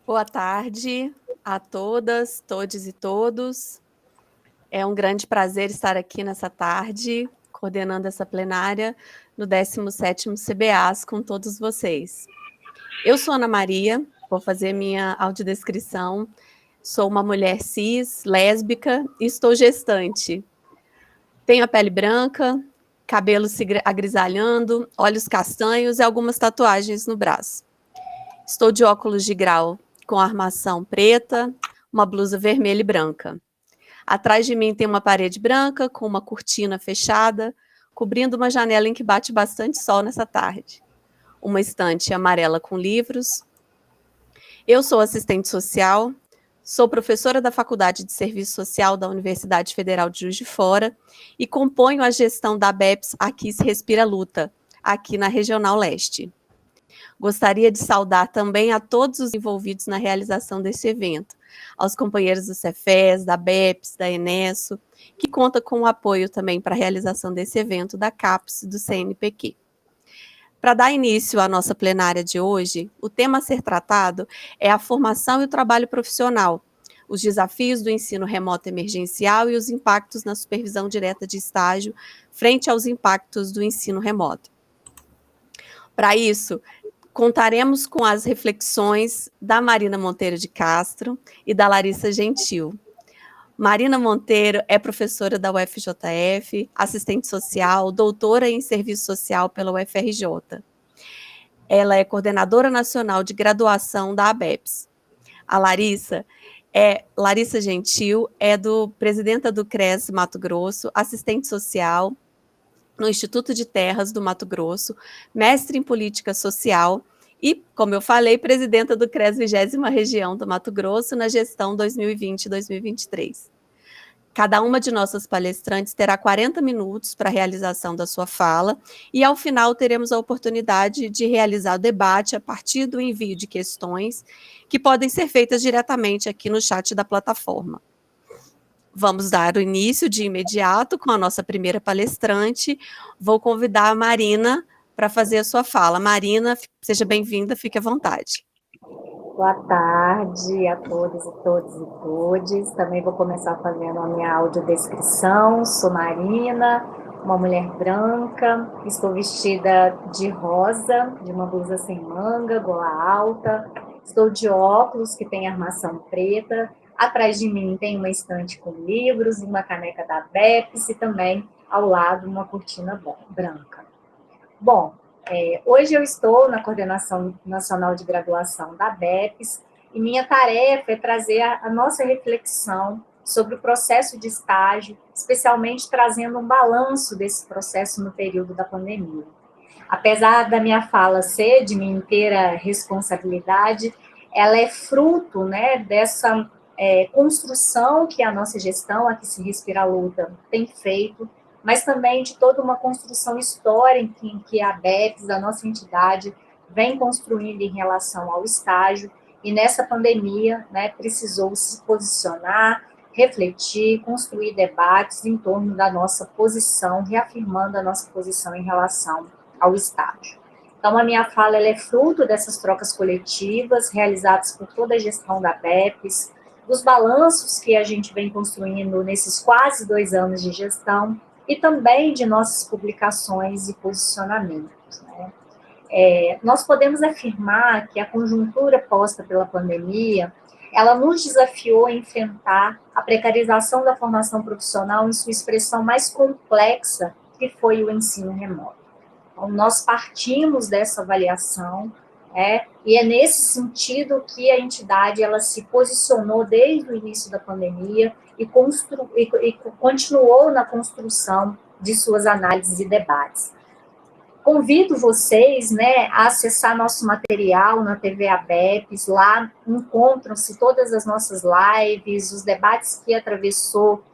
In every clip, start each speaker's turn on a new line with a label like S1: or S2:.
S1: Boa tarde a todas, todes e todos. É um grande prazer estar aqui nessa tarde, coordenando essa plenária no 17º CBAS com todos vocês. Eu sou Ana Maria, vou fazer minha audiodescrição. Sou uma mulher cis, lésbica e estou gestante. Tenho a pele branca, cabelo se agrisalhando, olhos castanhos e algumas tatuagens no braço. Estou de óculos de grau com armação preta, uma blusa vermelha e branca. Atrás de mim tem uma parede branca com uma cortina fechada, cobrindo uma janela em que bate bastante sol nessa tarde. Uma estante amarela com livros. Eu sou assistente social, sou professora da Faculdade de Serviço Social da Universidade Federal de Juiz de Fora e componho a gestão da ABEPS Aqui se Respira Luta, aqui na Regional Leste. Gostaria de saudar também a todos os envolvidos na realização desse evento, aos companheiros do Cefes, da BEPS, da Enesso, que conta com o apoio também para a realização desse evento da CAPES e do CNPq. Para dar início à nossa plenária de hoje, o tema a ser tratado é a formação e o trabalho profissional, os desafios do ensino remoto emergencial e os impactos na supervisão direta de estágio frente aos impactos do ensino remoto. Para isso, contaremos com as reflexões da Marina Monteiro de Castro e da Larissa Gentil. Marina Monteiro é professora da UFJF, assistente social, doutora em serviço social pela UFRJ. Ela é coordenadora nacional de graduação da ABEPS. A Larissa Gentil, presidenta do CRES Mato Grosso, assistente social no Instituto de Terras do Mato Grosso, mestre em política social e, como eu falei, presidenta do CRES 20ª Região do Mato Grosso na gestão 2020-2023. Cada uma de nossas palestrantes terá 40 minutos para a realização da sua fala e, ao final, teremos a oportunidade de realizar o debate a partir do envio de questões que podem ser feitas diretamente aqui no chat da plataforma. Vamos dar o início de imediato com a nossa primeira palestrante. Vou convidar a Marina para fazer a sua fala. Marina, seja bem-vinda, fique à vontade.
S2: Boa tarde a todos e todes. Também vou começar fazendo a minha audiodescrição. Sou Marina, uma mulher branca, estou vestida de rosa, de uma blusa sem manga, gola alta. Estou de óculos que tem armação preta. Atrás de mim tem uma estante com livros e uma caneca da BEPS e também ao lado uma cortina branca. Bom, hoje eu estou na Coordenação Nacional de Graduação da ABEPS e minha tarefa é trazer a nossa reflexão sobre o processo de estágio, especialmente trazendo um balanço desse processo no período da pandemia. Apesar da minha fala ser de minha inteira responsabilidade, ela é fruto, né, dessa construção que a nossa gestão, Aqui se Respira Luta, tem feito, mas também de toda uma construção histórica em que a ABEPS, a nossa entidade, vem construindo em relação ao estágio, e nessa pandemia, né, precisou se posicionar, refletir, construir debates em torno da nossa posição, reafirmando a nossa posição em relação ao estágio. Então, a minha fala ela é fruto dessas trocas coletivas realizadas por toda a gestão da ABEPS, dos balanços que a gente vem construindo nesses quase 2 anos de gestão, e também de nossas publicações e posicionamentos, né? Nós podemos afirmar que a conjuntura posta pela pandemia, ela nos desafiou a enfrentar a precarização da formação profissional em sua expressão mais complexa, que foi o ensino remoto. Então, nós partimos dessa avaliação, e é nesse sentido que a entidade ela se posicionou desde o início da pandemia e continuou na construção de suas análises e debates. Convido vocês, né, a acessar nosso material na TV ABEPS, lá encontram-se todas as nossas lives, os debates que atravessou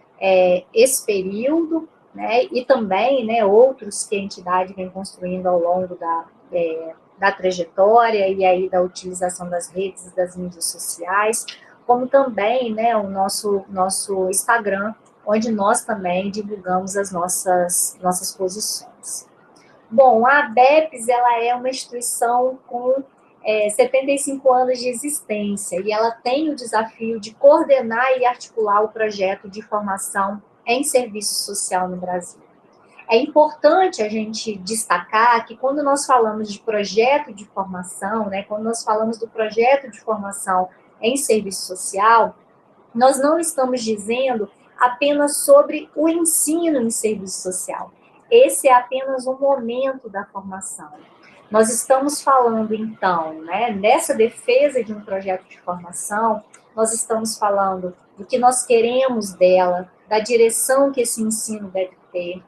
S2: esse período, né, e também, né, outros que a entidade vem construindo ao longo da trajetória e aí da utilização das redes e das mídias sociais, como também, né, o nosso Instagram, onde nós também divulgamos as nossas posições. Bom, a ABEPS ela é uma instituição com 75 anos de existência, e ela tem o desafio de coordenar e articular o projeto de formação em serviço social no Brasil. É importante a gente destacar que quando nós falamos de projeto de formação, né, quando nós falamos do projeto de formação em serviço social, nós não estamos dizendo apenas sobre o ensino em serviço social. Esse é apenas um momento da formação. Nós estamos falando, então, né, nessa defesa de um projeto de formação, nós estamos falando do que nós queremos dela, da direção que esse ensino deve ter,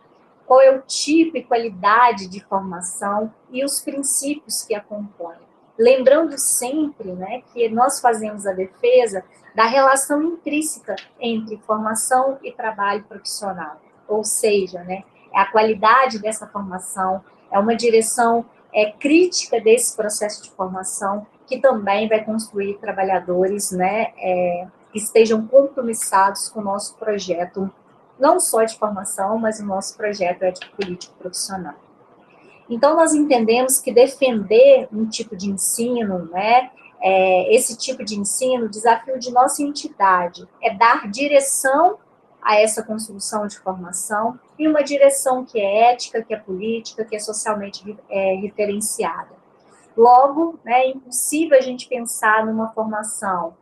S2: qual é o tipo e qualidade de formação e os princípios que a compõem. Lembrando sempre, né, que nós fazemos a defesa da relação intrínseca entre formação e trabalho profissional, ou seja, né, a qualidade dessa formação é uma direção crítica desse processo de formação que também vai construir trabalhadores, né, que estejam compromissados com o nosso projeto, não só de formação, mas o nosso projeto de político profissional. Então, nós entendemos que defender um tipo de ensino, né, esse tipo de ensino, o desafio de nossa entidade é dar direção a essa construção de formação e uma direção que é ética, que é política, que é socialmente referenciada. Logo, né, é impossível a gente pensar numa formação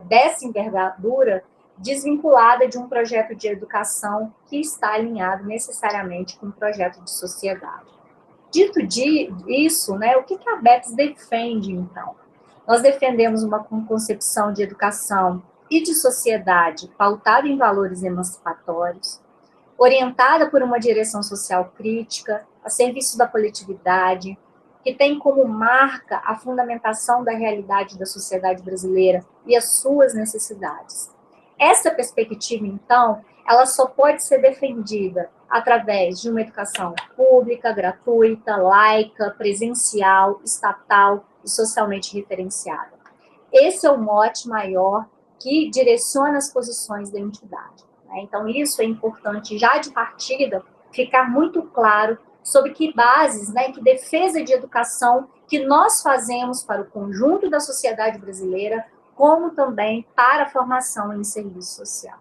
S2: dessa envergadura desvinculada de um projeto de educação que está alinhado necessariamente com um projeto de sociedade. Dito isso, né, o que a ABEPS defende, então? Nós defendemos uma concepção de educação e de sociedade pautada em valores emancipatórios, orientada por uma direção social crítica, a serviço da coletividade, que tem como marca a fundamentação da realidade da sociedade brasileira e as suas necessidades. Essa perspectiva, então, ela só pode ser defendida através de uma educação pública, gratuita, laica, presencial, estatal e socialmente referenciada. Esse é o mote maior que direciona as posições da entidade. Então, isso é importante, já de partida, ficar muito claro sobre que bases, né, que defesa de educação que nós fazemos para o conjunto da sociedade brasileira, como também para a formação em serviço social.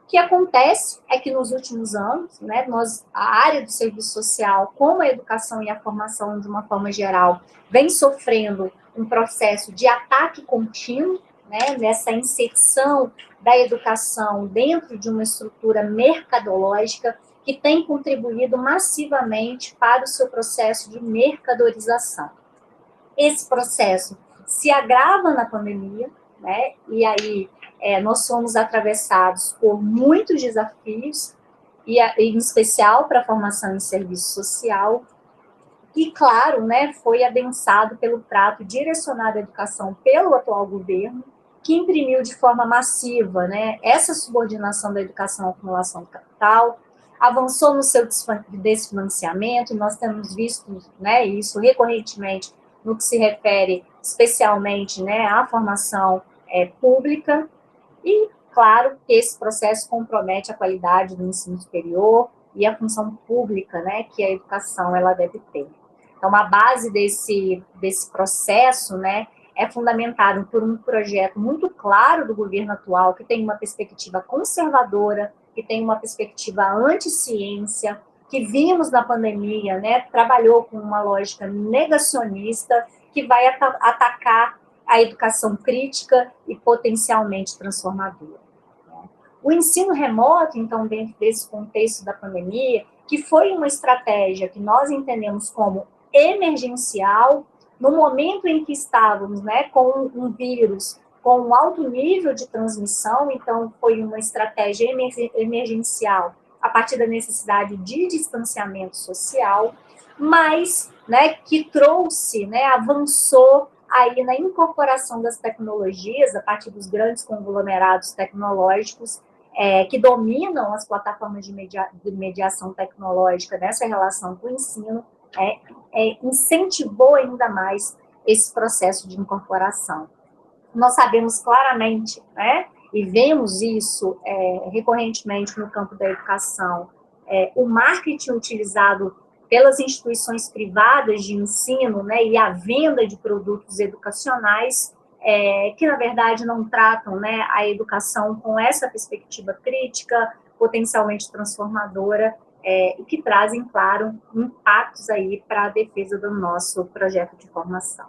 S2: O que acontece é que nos últimos anos, né, a área do serviço social, como a educação e a formação de uma forma geral, vem sofrendo um processo de ataque contínuo, né, nessa inserção da educação dentro de uma estrutura mercadológica que tem contribuído massivamente para o seu processo de mercadorização. Esse processo se agrava na pandemia, né, e aí nós fomos atravessados por muitos desafios, e em especial para a formação em serviço social, e claro, né, foi adensado pelo trato direcionado à educação pelo atual governo, que imprimiu de forma massiva, né, essa subordinação da educação à acumulação do capital, avançou no seu desfinanciamento, e nós temos visto, né, isso recorrentemente no que se refere especialmente, né, à formação pública, e claro que esse processo compromete a qualidade do ensino superior e a função pública, né, que a educação ela deve ter. Então, a base desse processo, né, é fundamentado por um projeto muito claro do governo atual, que tem uma perspectiva conservadora, que tem uma perspectiva anti-ciência, que vimos na pandemia, né, trabalhou com uma lógica negacionista, que vai atacar a educação crítica e potencialmente transformadora. O ensino remoto, então, dentro desse contexto da pandemia, que foi uma estratégia que nós entendemos como emergencial, no momento em que estávamos, né, com um vírus com um alto nível de transmissão, então foi uma estratégia emergencial a partir da necessidade de distanciamento social, mas, né, que trouxe, né, avançou aí na incorporação das tecnologias a partir dos grandes conglomerados tecnológicos que dominam as plataformas de mediação tecnológica nessa relação com o ensino, incentivou ainda mais esse processo de incorporação. Nós sabemos claramente, né, e vemos isso recorrentemente no campo da educação, o marketing utilizado pelas instituições privadas de ensino, né, e a venda de produtos educacionais, que, na verdade, não tratam, né, a educação com essa perspectiva crítica, potencialmente transformadora, e que trazem, claro, impactos aí para a defesa do nosso projeto de formação.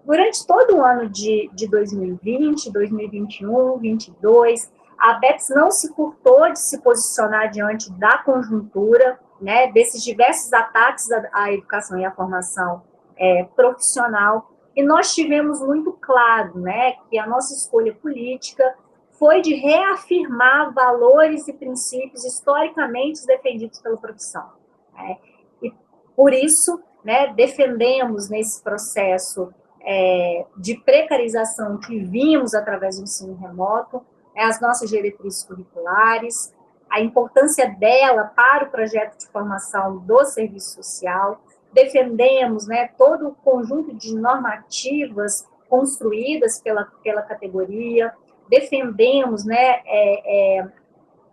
S2: Durante todo o ano de 2020, 2021, 2022, a ABEPS não se furtou de se posicionar diante da conjuntura, né, desses diversos ataques à educação e à formação profissional, e nós tivemos muito claro, né, que a nossa escolha política foi de reafirmar valores e princípios historicamente defendidos pela profissão. Né? E, por isso, né, defendemos nesse processo de precarização que vimos através do ensino remoto, as nossas diretrizes curriculares, a importância dela para o projeto de formação do serviço social, defendemos, né, todo o conjunto de normativas construídas pela categoria, defendemos, né,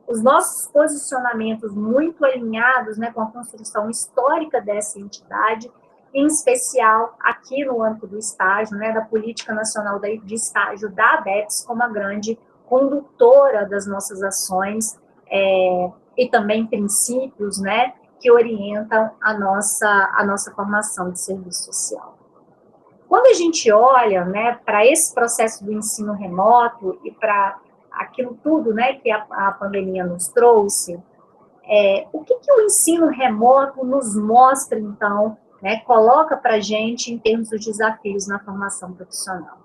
S2: os nossos posicionamentos muito alinhados, né, com a construção histórica dessa entidade, em especial aqui no âmbito do estágio, né, da Política Nacional de Estágio da ABEPS, como a grande condutora das nossas ações, e também princípios, né, que orientam a nossa formação de serviço social. Quando a gente olha, né, para esse processo do ensino remoto e para aquilo tudo, né, que a pandemia nos trouxe, o que o ensino remoto nos mostra, então, né, coloca para a gente em termos dos desafios na formação profissional?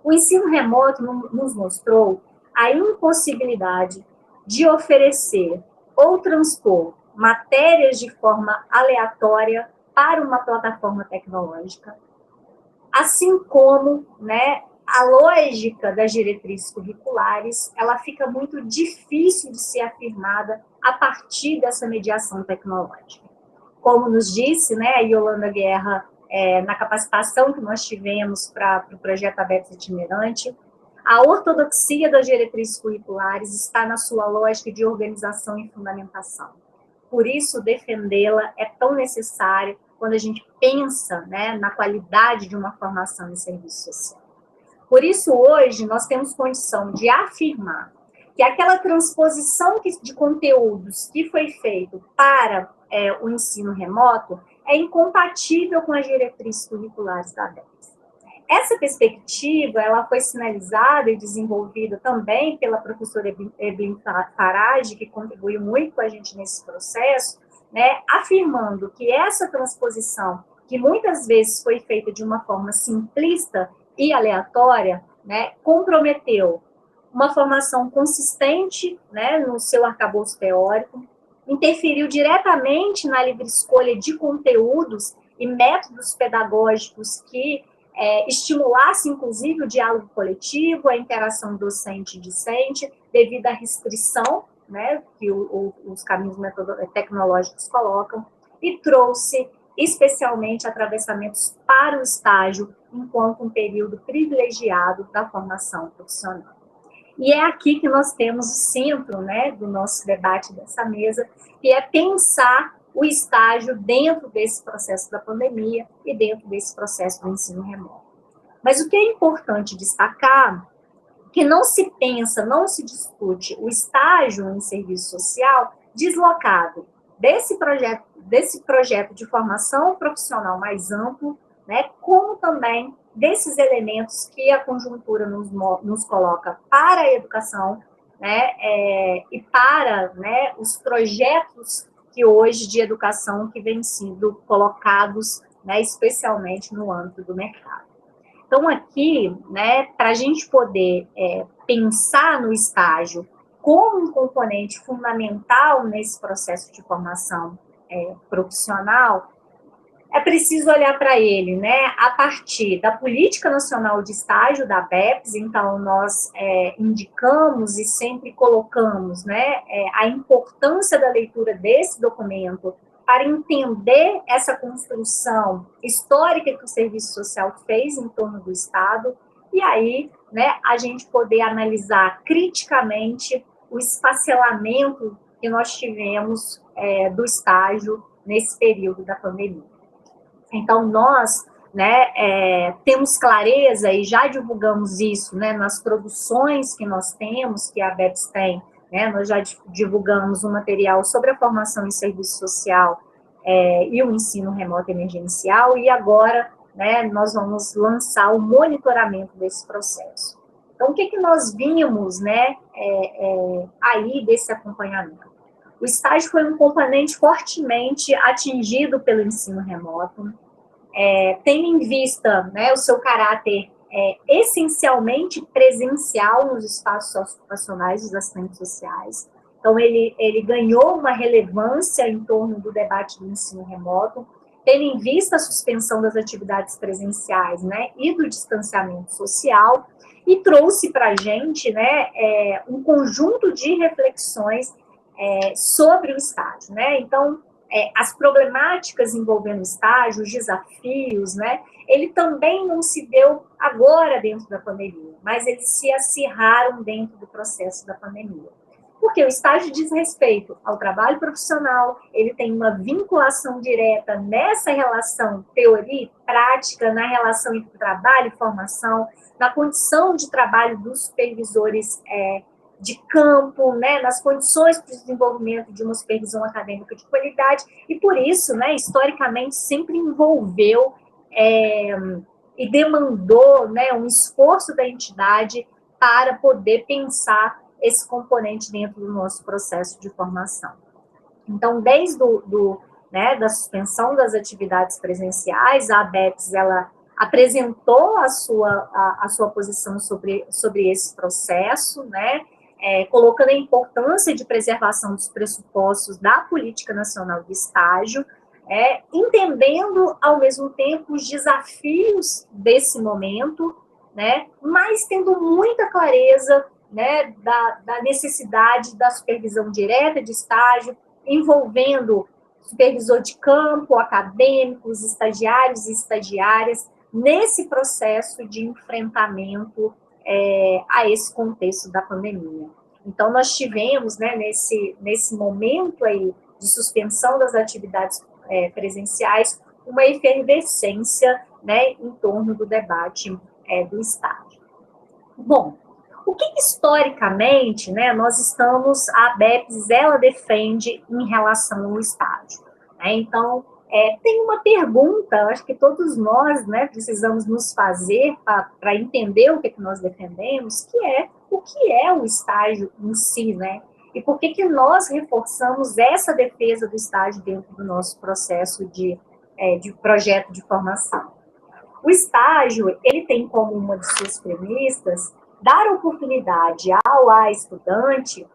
S2: O ensino remoto nos mostrou a impossibilidade de oferecer ou transpor matérias de forma aleatória para uma plataforma tecnológica, assim como, né, a lógica das diretrizes curriculares, ela fica muito difícil de ser afirmada a partir dessa mediação tecnológica. Como nos disse, né, a Yolanda Guerra, na capacitação que nós tivemos para o projeto ABEPS Itinerante, a ortodoxia das diretrizes curriculares está na sua lógica de organização e fundamentação. Por isso, defendê-la é tão necessário quando a gente pensa, né, na qualidade de uma formação em serviço social. Por isso, hoje, nós temos condição de afirmar que aquela transposição de conteúdos que foi feito para o ensino remoto é incompatível com as diretrizes curriculares da ABEPS. Essa perspectiva, ela foi sinalizada e desenvolvida também pela professora Evelyn Farage, que contribuiu muito com a gente nesse processo, né, afirmando que essa transposição, que muitas vezes foi feita de uma forma simplista e aleatória, né, comprometeu uma formação consistente, né, no seu arcabouço teórico, interferiu diretamente na livre escolha de conteúdos e métodos pedagógicos que estimulasse, inclusive, o diálogo coletivo, a interação docente-discente, devido à restrição, né, que os caminhos tecnológicos colocam, e trouxe, especialmente, atravessamentos para o estágio, enquanto um período privilegiado da formação profissional. E é aqui que nós temos o centro, né, do nosso debate dessa mesa, que é pensar o estágio dentro desse processo da pandemia e dentro desse processo do ensino remoto. Mas o que é importante destacar é que não se pensa, não se discute o estágio em serviço social deslocado desse projeto de formação profissional mais amplo, né, como também desses elementos que a conjuntura nos coloca para a educação, né, e para, né, os projetos que hoje de educação que vêm sendo colocados, né, especialmente no âmbito do mercado. Então, aqui, né, para a gente poder pensar no estágio como um componente fundamental nesse processo de formação profissional, é preciso olhar para ele, né, a partir da Política Nacional de Estágio da ABEPS. Então, nós indicamos e sempre colocamos, né, a importância da leitura desse documento para entender essa construção histórica que o serviço social fez em torno do Estado, e aí, né, a gente poder analisar criticamente o esfacelamento que nós tivemos do estágio nesse período da pandemia. Então, nós, né, temos clareza e já divulgamos isso, né, nas produções que nós temos, que a ABEPS tem, né, nós já divulgamos um material sobre a formação em serviço social e o ensino remoto emergencial, e agora, né, nós vamos lançar o monitoramento desse processo. Então, o que nós vimos, né, aí desse acompanhamento? O estágio foi um componente fortemente atingido pelo ensino remoto, tendo em vista, né, o seu caráter essencialmente presencial nos espaços socioeducacionais dos assistentes sociais. Então, ele ganhou uma relevância em torno do debate do ensino remoto, tendo em vista a suspensão das atividades presenciais, né, e do distanciamento social, e trouxe para a gente, né, um conjunto de reflexões sobre o estágio, né? Então, as problemáticas envolvendo o estágio, os desafios, né? Ele também não se deu agora dentro da pandemia, mas eles se acirraram dentro do processo da pandemia. Porque o estágio diz respeito ao trabalho profissional, ele tem uma vinculação direta nessa relação teoria e prática, na relação entre trabalho e formação, na condição de trabalho dos supervisores de campo, né, nas condições para o desenvolvimento de uma supervisão acadêmica de qualidade, e por isso, né, historicamente, sempre envolveu e demandou, né, um esforço da entidade para poder pensar esse componente dentro do nosso processo de formação. Então, desde da suspensão das atividades presenciais, a ABEPS, ela apresentou a sua posição sobre esse processo, né, colocando a importância de preservação dos pressupostos da Política Nacional de Estágio, entendendo, ao mesmo tempo, os desafios desse momento, né, mas tendo muita clareza, né, da necessidade da supervisão direta de estágio, envolvendo supervisor de campo, acadêmicos, estagiários e estagiárias, nesse processo de enfrentamento a esse contexto da pandemia. Então, nós tivemos, né, nesse momento aí de suspensão das atividades presenciais, uma efervescência, né, em torno do debate do estágio. Bom, o que historicamente, né, a ABEPS, ela defende em relação ao estágio? Então, tem uma pergunta, acho que todos nós, né, precisamos nos fazer para entender o que nós defendemos, que é o que é o estágio em si, né? E por que nós reforçamos essa defesa do estágio dentro do nosso processo de projeto de formação? O estágio, ele tem como uma de suas premissas dar oportunidade ao estudante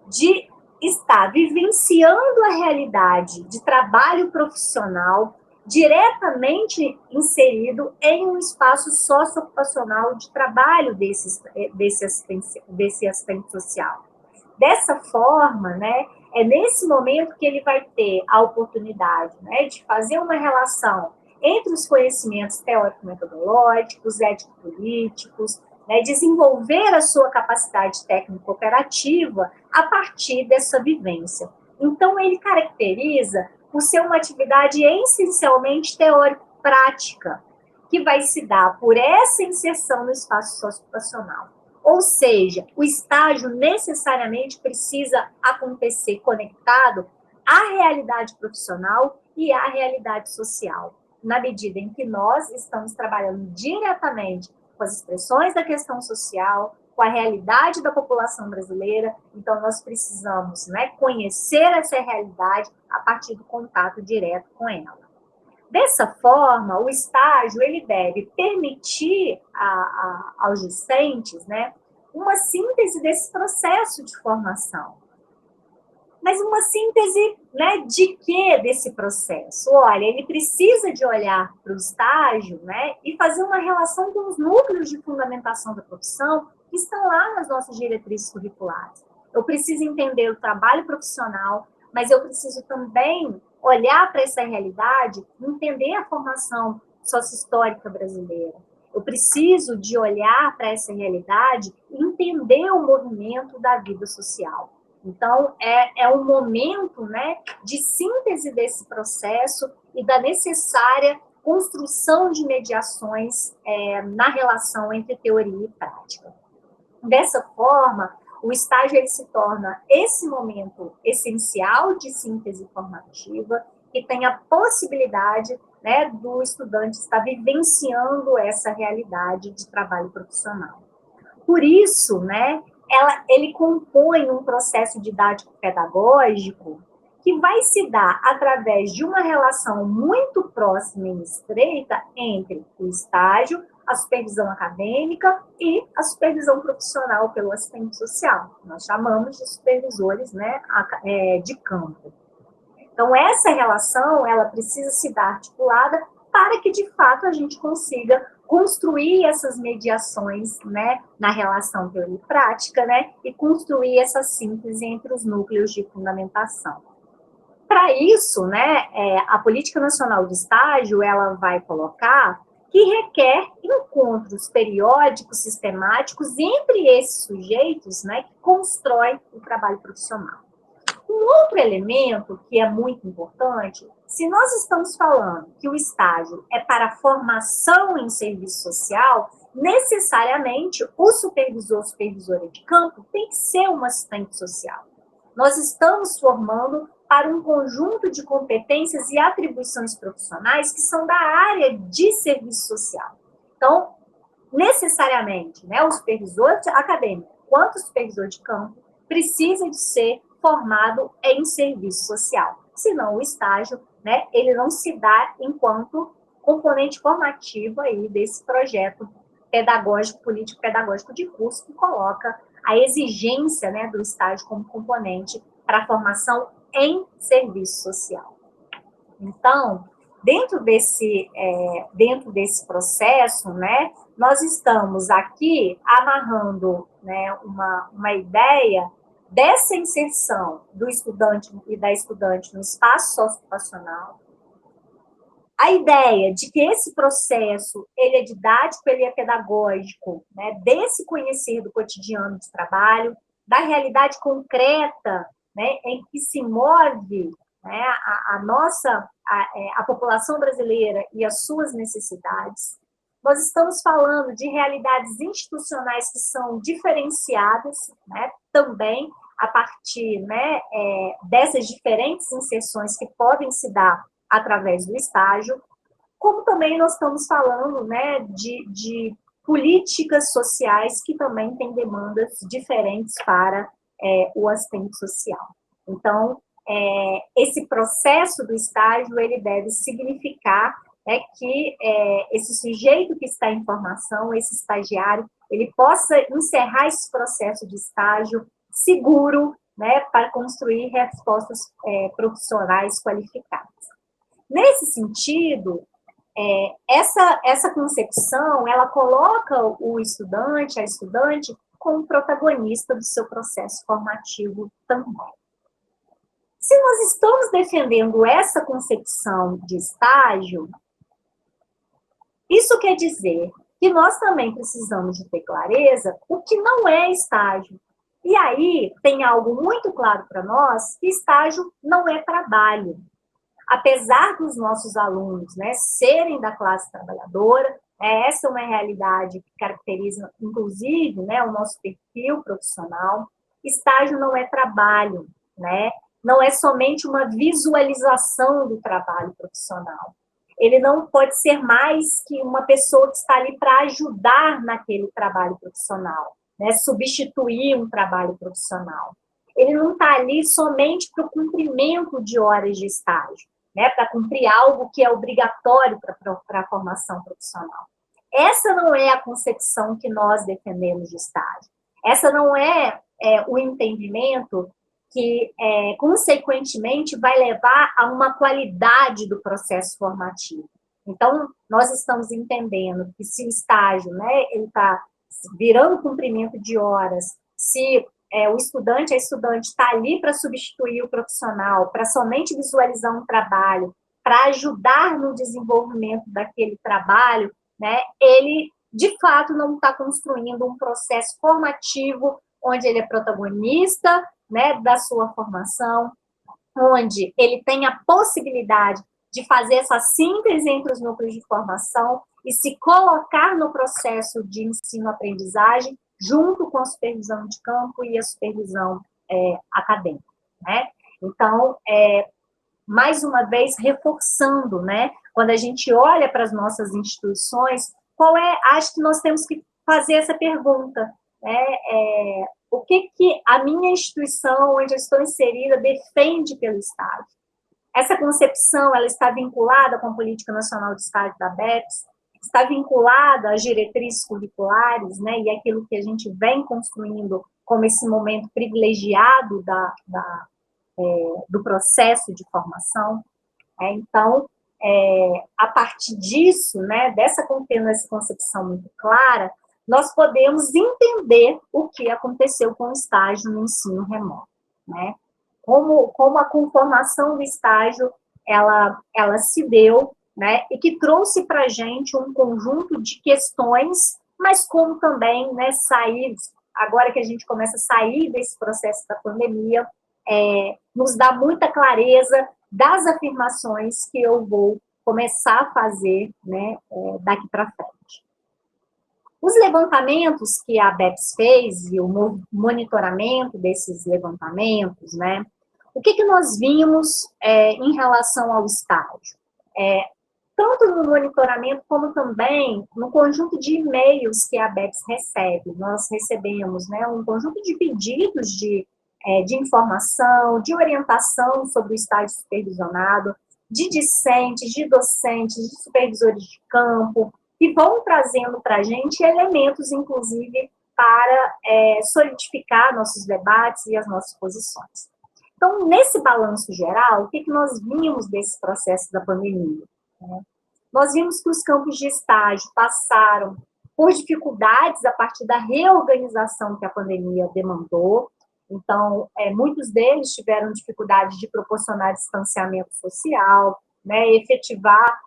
S2: de estar vivenciando a realidade de trabalho profissional diretamente inserido em um espaço socioocupacional de trabalho desse assistente social. Dessa forma, né, é nesse momento que ele vai ter a oportunidade, né, de fazer uma relação entre os conhecimentos teórico-metodológicos, ético-políticos, né, desenvolver a sua capacidade técnico-operativa a partir dessa vivência. Então, ele caracteriza por ser uma atividade essencialmente teórico-prática, que vai se dar por essa inserção no espaço socioeducacional. Ou seja, o estágio necessariamente precisa acontecer conectado à realidade profissional e à realidade social, na medida em que nós estamos trabalhando diretamente com as expressões da questão social, com a realidade da população brasileira. Então, nós precisamos, né, conhecer essa realidade a partir do contato direto com ela. Dessa forma, o estágio ele deve permitir aos discentes, né, uma síntese desse processo de formação. Mas uma síntese, né, de quê desse processo? Olha, ele precisa de olhar para o estágio, né, e fazer uma relação com os núcleos de fundamentação da profissão que estão lá nas nossas diretrizes curriculares. Eu preciso entender o trabalho profissional, mas eu preciso também olhar para essa realidade, entender a formação sociohistórica brasileira. Eu preciso de olhar para essa realidade e entender o movimento da vida social. Então, é um momento, né, de síntese desse processo e da necessária construção de mediações na relação entre teoria e prática. Dessa forma, o estágio ele se torna esse momento essencial de síntese formativa que tem a possibilidade, né, do estudante estar vivenciando essa realidade de trabalho profissional. Por isso, né, ele compõe um processo didático-pedagógico que vai se dar através de uma relação muito próxima e estreita entre o estágio, a supervisão acadêmica e a supervisão profissional pelo assistente social. Nós chamamos de supervisores, né, de campo. Então, essa relação, ela precisa se dar articulada para que, de fato, a gente consiga construir essas mediações, né, na relação teoria e prática, né, e construir essa síntese entre os núcleos de fundamentação. Para isso, né, a Política Nacional de Estágio, ela vai colocar que requer encontros periódicos, sistemáticos, entre esses sujeitos, né, que constroem o trabalho profissional. Um outro elemento que é muito importante, se nós estamos falando que o estágio é para formação em serviço social, necessariamente o supervisor, supervisora de campo tem que ser um assistente social. Nós estamos formando para um conjunto de competências e atribuições profissionais que são da área de serviço social. Então, necessariamente, né, o supervisor acadêmico quanto o supervisor de campo precisa de ser formado em serviço social. Senão o estágio, né, ele não se dá enquanto componente formativo aí desse projeto pedagógico, político-pedagógico de curso que coloca a exigência, né, do estágio como componente para a formação em serviço social. Então, dentro desse processo, né, nós estamos aqui amarrando, né, uma ideia dessa inserção do estudante e da estudante no espaço socioocupacional, a ideia de que esse processo ele é didático, ele é pedagógico, né, desse conhecer do cotidiano de trabalho, da realidade concreta, né, em que se move, né, a população brasileira e as suas necessidades. Nós estamos falando de realidades institucionais que são diferenciadas, né, também a partir, né, dessas diferentes inserções que podem se dar através do estágio, como também nós estamos falando, né, de políticas sociais que também têm demandas diferentes para o assistente social. Então, esse processo do estágio, ele deve significar que esse sujeito que está em formação, esse estagiário, ele possa encerrar esse processo de estágio seguro, né, para construir respostas profissionais qualificadas. Nesse sentido, essa concepção, ela coloca o estudante, a estudante, como protagonista do seu processo formativo também. Se nós estamos defendendo essa concepção de estágio, isso quer dizer que nós também precisamos de ter clareza o que não é estágio. E aí tem algo muito claro para nós, que estágio não é trabalho. Apesar dos nossos alunos, né, serem da classe trabalhadora, essa é uma realidade que caracteriza, inclusive, né, o nosso perfil profissional. Estágio não é trabalho, né? Não é somente uma visualização do trabalho profissional. Ele não pode ser mais que uma pessoa que está ali para ajudar naquele trabalho profissional, né, substituir um trabalho profissional. Ele não está ali somente para o cumprimento de horas de estágio, né, para cumprir algo que é obrigatório para a formação profissional. Essa não é a concepção que nós defendemos de estágio. Essa não é o entendimento que, consequentemente, vai levar a uma qualidade do processo formativo. Então, nós estamos entendendo que se o estágio, né, ele está virando cumprimento de horas, se o estudante, a estudante está ali para substituir o profissional, para somente visualizar um trabalho, para ajudar no desenvolvimento daquele trabalho, né, ele, de fato, não está construindo um processo formativo onde ele é protagonista, né, da sua formação, onde ele tem a possibilidade de fazer essa síntese entre os núcleos de formação e se colocar no processo de ensino-aprendizagem junto com a supervisão de campo e a supervisão acadêmica, né? Então, mais uma vez, reforçando, né? Quando a gente olha para as nossas instituições, acho que nós temos que fazer essa pergunta, né? O que a minha instituição, onde eu estou inserida, defende pelo Estado? Essa concepção, ela está vinculada com a Política Nacional de Estado da BEPS, está vinculada às diretrizes curriculares, né, e aquilo que a gente vem construindo como esse momento privilegiado do processo de formação. Então, a partir disso, né, tendo essa concepção muito clara, nós podemos entender o que aconteceu com o estágio no ensino remoto, né? Como a conformação do estágio ela se deu, né, e que trouxe para a gente um conjunto de questões, mas como também, né, agora que a gente começa a sair desse processo da pandemia, nos dá muita clareza das afirmações que eu vou começar a fazer, né, daqui para frente. Os levantamentos que a BEPS fez e o monitoramento desses levantamentos, né, o que nós vimos em relação ao estágio? Tanto no monitoramento como também no conjunto de e-mails que a BEPS recebe. Nós recebemos, né, um conjunto de pedidos de informação, de orientação sobre o estágio supervisionado, de discentes, de docentes, de supervisores de campo, que vão trazendo para a gente elementos, inclusive, para solidificar nossos debates e as nossas posições. Então, nesse balanço geral, o que nós vimos desse processo da pandemia? Nós vimos que os campos de estágio passaram por dificuldades a partir da reorganização que a pandemia demandou. Então, muitos deles tiveram dificuldade de proporcionar distanciamento social, né, efetivar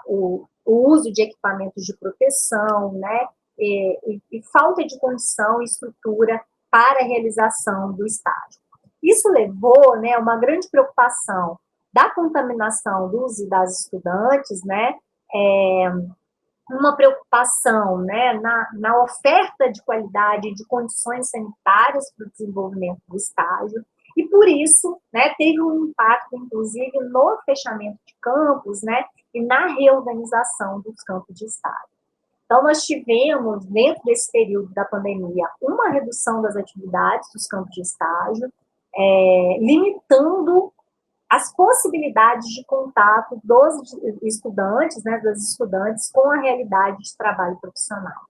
S2: o uso de equipamentos de proteção, né, e falta de condição e estrutura para a realização do estágio. Isso levou, né, a uma grande preocupação da contaminação dos e das estudantes, né, uma preocupação, né, na oferta de qualidade de condições sanitárias para o desenvolvimento do estágio, e por isso, né, teve um impacto, inclusive, no fechamento de campos, né, e na reorganização dos campos de estágio. Então, nós tivemos, dentro desse período da pandemia, uma redução das atividades dos campos de estágio, limitando as possibilidades de contato dos estudantes, né, das estudantes, com a realidade de trabalho profissional.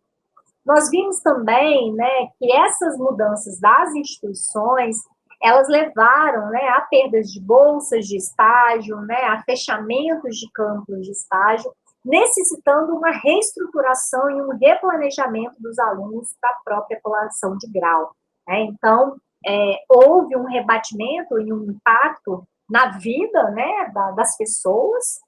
S2: Nós vimos também, né, que essas mudanças das instituições, elas levaram, né, a perdas de bolsas de estágio, né, a fechamentos de campos de estágio, necessitando uma reestruturação e um replanejamento dos alunos da própria colação de grau, né? Então, houve um rebatimento e um impacto na vida, né, das pessoas,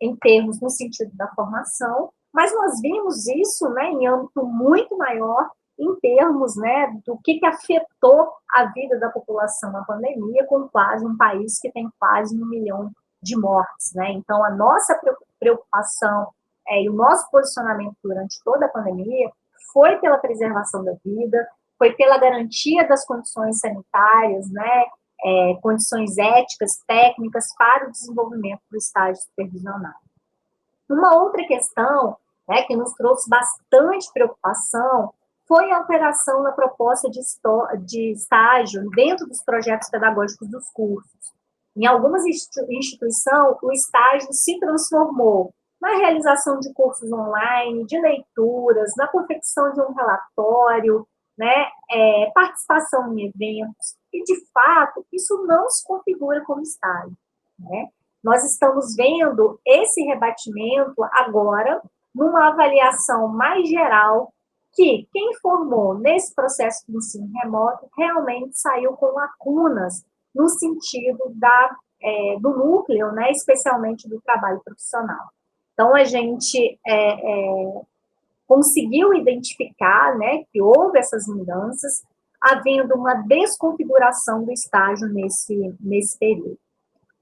S2: em termos no sentido da formação, mas nós vimos isso, né, em âmbito muito maior, em termos, né, do que afetou a vida da população na pandemia, com quase um país que tem quase 1 milhão de mortes, né? Então, a nossa preocupação e o nosso posicionamento durante toda a pandemia foi pela preservação da vida, foi pela garantia das condições sanitárias, né, condições éticas, técnicas para o desenvolvimento do estágio supervisionado. Uma outra questão, né, que nos trouxe bastante preocupação foi a alteração na proposta de estágio dentro dos projetos pedagógicos dos cursos. Em algumas instituições, o estágio se transformou na realização de cursos online, de leituras, na confecção de um relatório, né, participação em eventos, e, de fato, isso não se configura como estágio, né? Nós estamos vendo esse rebatimento agora numa avaliação mais geral que quem formou nesse processo de ensino remoto realmente saiu com lacunas no sentido do núcleo, né, especialmente do trabalho profissional. Então, a gente conseguiu identificar, né, que houve essas mudanças, havendo uma desconfiguração do estágio nesse período.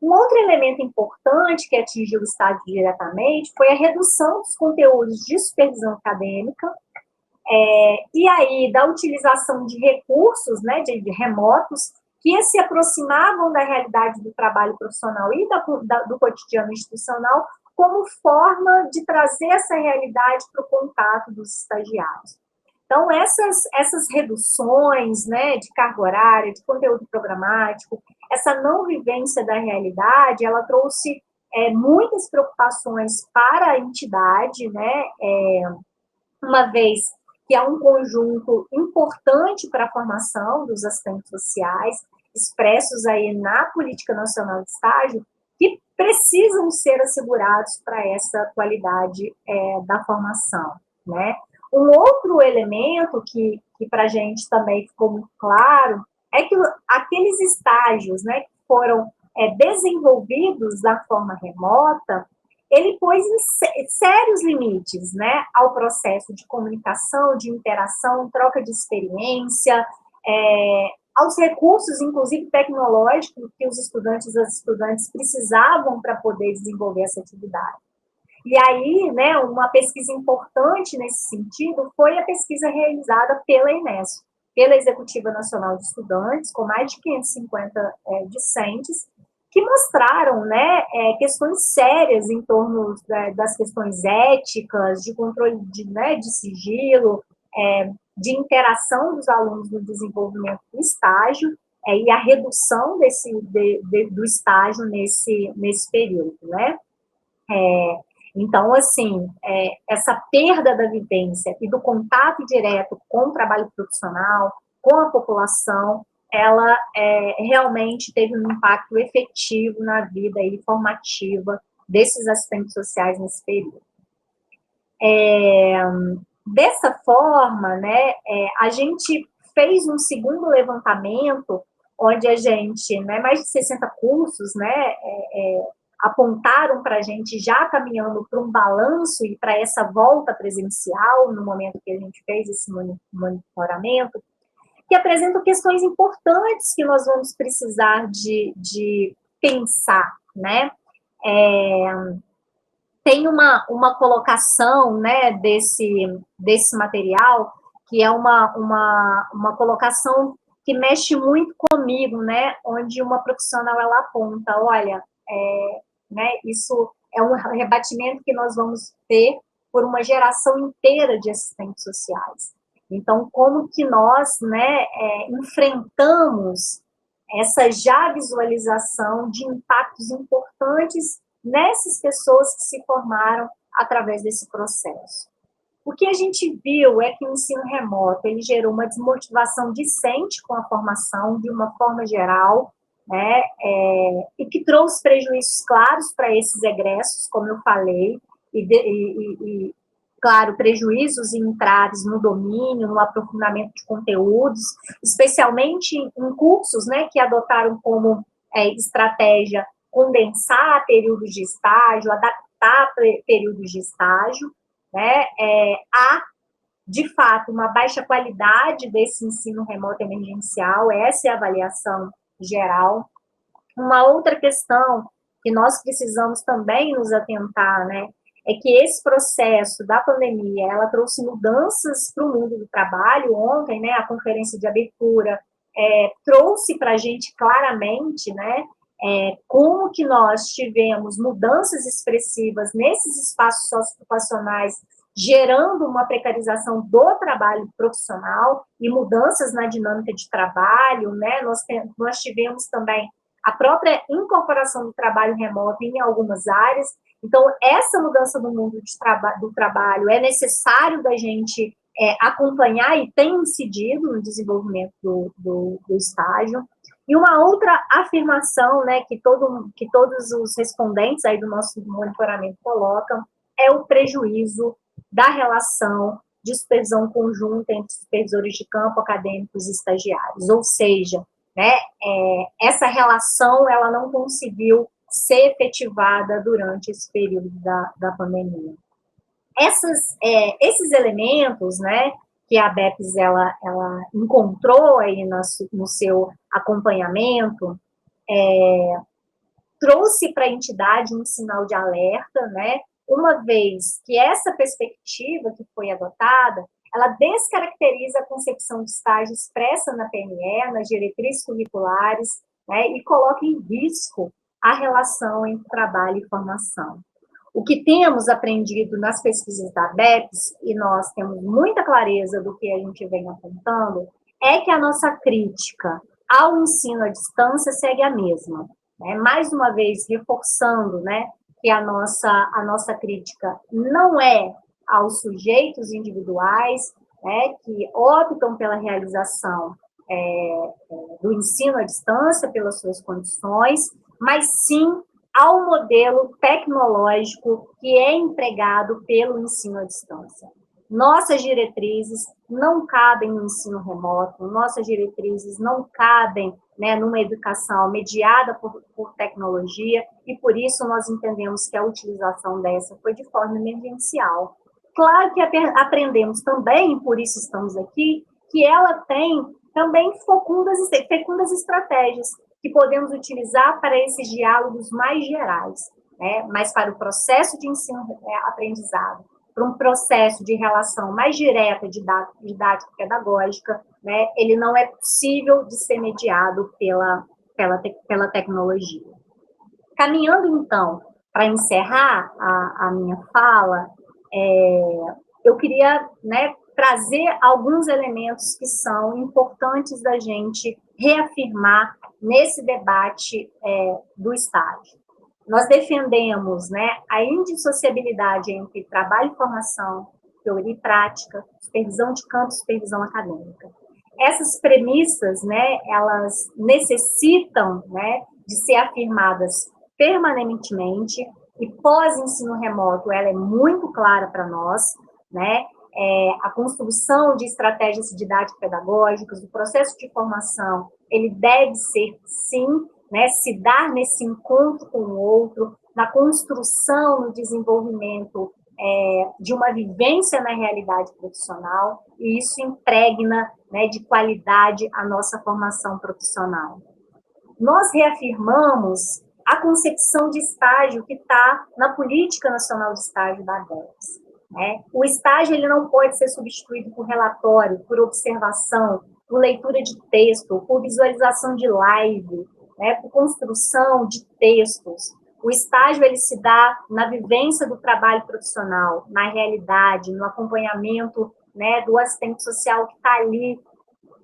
S2: Um outro elemento importante que atingiu o estágio diretamente foi a redução dos conteúdos de supervisão acadêmica, e aí da utilização de recursos, né, de remotos, que se aproximavam da realidade do trabalho profissional e do cotidiano institucional, como forma de trazer essa realidade para o contato dos estagiários. Então, essas reduções, né, de carga horária, de conteúdo programático, essa não vivência da realidade, ela trouxe muitas preocupações para a entidade, né, uma vez que é um conjunto importante para a formação dos assistentes sociais, expressos aí na Política Nacional de Estágio, que precisam ser assegurados para essa qualidade da formação, né? Um outro elemento que para a gente também ficou muito claro é que aqueles estágios, né, que foram desenvolvidos da forma remota, ele pôs sérios limites, né, ao processo de comunicação, de interação, troca de experiência, aos recursos, inclusive tecnológicos, que os estudantes e as estudantes precisavam para poder desenvolver essa atividade. E aí, né, uma pesquisa importante nesse sentido foi a pesquisa realizada pela Enesco, pela Executiva Nacional de Estudantes, com mais de 550 discentes, que mostraram, né, questões sérias em torno das questões éticas, de controle de sigilo, de interação dos alunos no desenvolvimento do estágio, e a redução do estágio nesse período, né? Então, assim, essa perda da vivência e do contato direto com o trabalho profissional, com a população, ela realmente teve um impacto efetivo na vida aí, formativa desses assistentes sociais nesse período. Dessa forma, né, a gente fez um segundo levantamento, onde a gente, né, mais de 60 cursos, né, apontaram para a gente já caminhando para um balanço e para essa volta presencial, no momento que a gente fez esse monitoramento, que apresentam questões importantes que nós vamos precisar de pensar, né? Tem uma colocação, né, desse material, que é uma colocação que mexe muito comigo, né, onde uma profissional, ela aponta, olha, né, isso é um rebatimento que nós vamos ter por uma geração inteira de assistentes sociais. Então, como que nós, né, enfrentamos essa já visualização de impactos importantes nessas pessoas que se formaram através desse processo? O que a gente viu é que o ensino remoto, ele gerou uma desmotivação discente com a formação, de uma forma geral, né, e que trouxe prejuízos claros para esses egressos, como eu falei, e claro, prejuízos e entraves no domínio, no aprofundamento de conteúdos, especialmente em cursos, né, que adotaram como estratégia condensar períodos de estágio, adaptar períodos de estágio, né, há, de fato, uma baixa qualidade desse ensino remoto emergencial, essa é a avaliação geral. Uma outra questão que nós precisamos também nos atentar, né, é que esse processo da pandemia, ela trouxe mudanças para o mundo do trabalho. Ontem, né, a conferência de abertura trouxe para a gente claramente, né, como que nós tivemos mudanças expressivas nesses espaços socioocupacionais, gerando uma precarização do trabalho profissional e mudanças na dinâmica de trabalho, né? Nós tivemos também a própria incorporação do trabalho remoto em algumas áreas. Então, essa mudança do mundo do trabalho é necessário da gente acompanhar e tem incidido no desenvolvimento do estágio. E uma outra afirmação, né, que todos os respondentes aí do nosso monitoramento colocam, é o prejuízo da relação de supervisão conjunta entre supervisores de campo, acadêmicos e estagiários. Ou seja, né, essa relação, ela não conseguiu ser efetivada durante esse período da pandemia. Esses elementos, né, que a ABEPS ela encontrou aí no seu acompanhamento, trouxe para a entidade um sinal de alerta, né? Uma vez que essa perspectiva que foi adotada, ela descaracteriza a concepção de estágio expressa na PNE, nas diretrizes curriculares, né? E coloca em risco a relação entre trabalho e formação. O que temos aprendido nas pesquisas da ABEPS, e nós temos muita clareza do que a gente vem apontando, é que a nossa crítica ao ensino à distância segue a mesma. Né? Mais uma vez, reforçando, né, que a nossa crítica não é aos sujeitos individuais, né, que optam pela realização do ensino à distância, pelas suas condições, mas sim ao modelo tecnológico que é empregado pelo ensino à distância. Nossas diretrizes não cabem no ensino remoto, nossas diretrizes não cabem, né, numa educação mediada por tecnologia, e por isso nós entendemos que a utilização dessa foi de forma emergencial. Claro que aprendemos também, por isso estamos aqui, que ela tem também fecundas estratégias que podemos utilizar para esses diálogos mais gerais, né? Mas para o processo de ensino-aprendizado, para um processo de relação mais direta, didático-pedagógica, né? Ele não é possível de ser mediado pela tecnologia. Caminhando, então, para encerrar a minha fala, eu queria, né, trazer alguns elementos que são importantes da gente reafirmar nesse debate do estágio. Nós defendemos, né, a indissociabilidade entre trabalho e formação, teoria e prática, supervisão de campo e supervisão acadêmica. Essas premissas, né, elas necessitam, né, de ser afirmadas permanentemente, e pós-ensino remoto ela é muito clara para nós, né, a construção de estratégias didático-pedagógicas, o processo de formação, ele deve ser, sim, né, se dar nesse encontro com o outro, na construção, no desenvolvimento de uma vivência na realidade profissional, e isso impregna, né, de qualidade a nossa formação profissional. Nós reafirmamos a concepção de estágio que está na Política Nacional de Estágio da ABEPS. Né? O estágio ele não pode ser substituído por relatório, por observação, por leitura de texto, por visualização de live, né? Por construção de textos. O estágio ele se dá na vivência do trabalho profissional, na realidade, no acompanhamento, né, do assistente social que está ali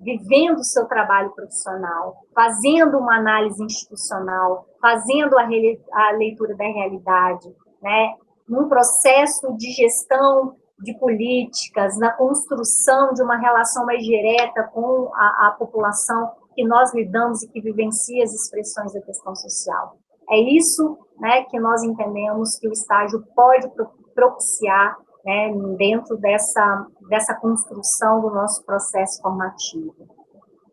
S2: vivendo o seu trabalho profissional, fazendo uma análise institucional, fazendo a leitura da realidade, né, num processo de gestão de políticas, na construção de uma relação mais direta com a população que nós lidamos e que vivencia as expressões da questão social. É isso, né, que nós entendemos que o estágio pode propiciar, né, dentro dessa construção do nosso processo formativo.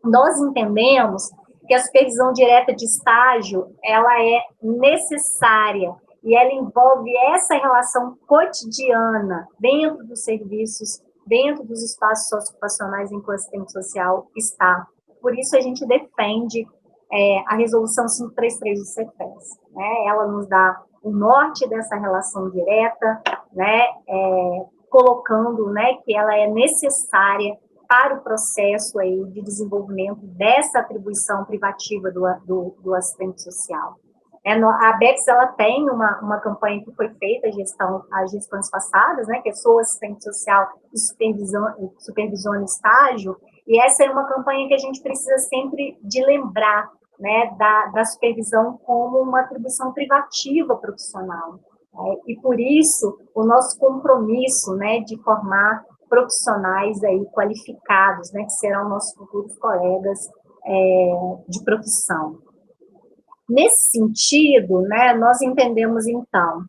S2: Nós entendemos que a supervisão direta de estágio, ela é necessária e ela envolve essa relação cotidiana dentro dos serviços, dentro dos espaços socioeducacionais em que o assistente social está. Por isso a gente defende a resolução 533 do CEPES, né? Ela nos dá o norte dessa relação direta, né? Colocando, né, que ela é necessária para o processo aí de desenvolvimento dessa atribuição privativa do assistente social. A ABEPS ela tem uma campanha que foi feita às gestões passadas, né, que é Sou Assistente Social e Supervisione Estágio, e essa é uma campanha que a gente precisa sempre de lembrar, né, da supervisão como uma atribuição privativa profissional. E por isso, o nosso compromisso, né, de formar profissionais aí qualificados, né, que serão nossos futuros colegas de profissão. Nesse sentido, né, nós entendemos, então,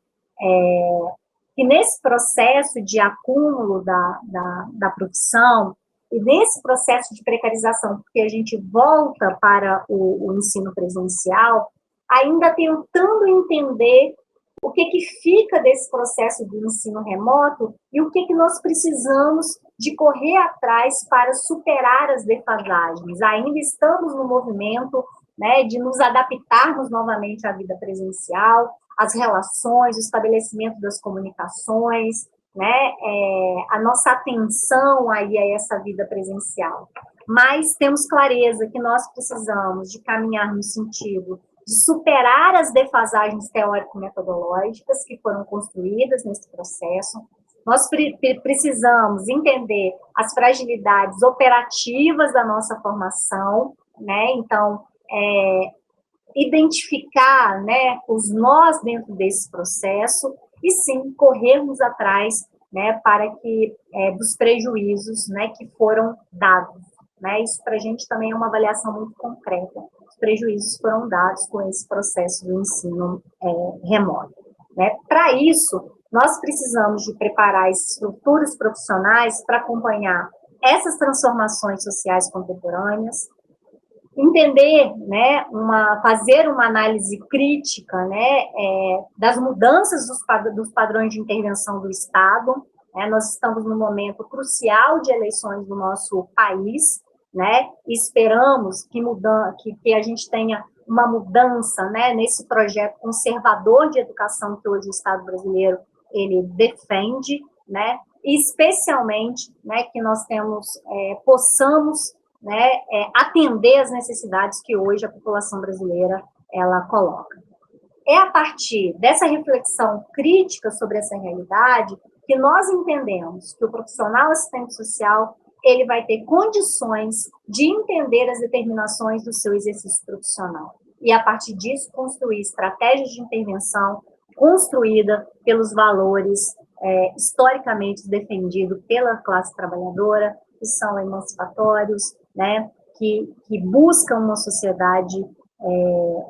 S2: que nesse processo de acúmulo da profissão, e nesse processo de precarização, porque a gente volta para o ensino presencial, ainda tentando entender o que fica desse processo de ensino remoto e o que nós precisamos de correr atrás para superar as defasagens. Ainda estamos no movimento, né, de nos adaptarmos novamente à vida presencial, às relações, o estabelecimento das comunicações, né, a nossa atenção aí a essa vida presencial. Mas temos clareza que nós precisamos de caminhar no sentido de superar as defasagens teórico-metodológicas que foram construídas nesse processo. Nós precisamos entender as fragilidades operativas da nossa formação, né? Então, identificar, né, os nós dentro desse processo e sim corrermos atrás, né, para que dos prejuízos, né, que foram dados, né? Isso para a gente também é uma avaliação muito concreta. Os prejuízos foram dados com esse processo do ensino remoto, né? Para isso, nós precisamos de preparar esses futuros profissionais para acompanhar essas transformações sociais contemporâneas, entender, né, fazer uma análise crítica, né, das mudanças dos padrões de intervenção do Estado, né? Nós estamos num momento crucial de eleições do nosso país, né, e esperamos que a gente tenha uma mudança, né, nesse projeto conservador de educação que hoje o Estado brasileiro ele defende, né, e especialmente, né, que nós possamos, né, atender as necessidades que hoje a população brasileira ela coloca. É a partir dessa reflexão crítica sobre essa realidade que nós entendemos que o profissional assistente social ele vai ter condições de entender as determinações do seu exercício profissional e, a partir disso, construir estratégias de intervenção construída pelos valores historicamente defendidos pela classe trabalhadora, que são emancipatórios, né, que buscam uma sociedade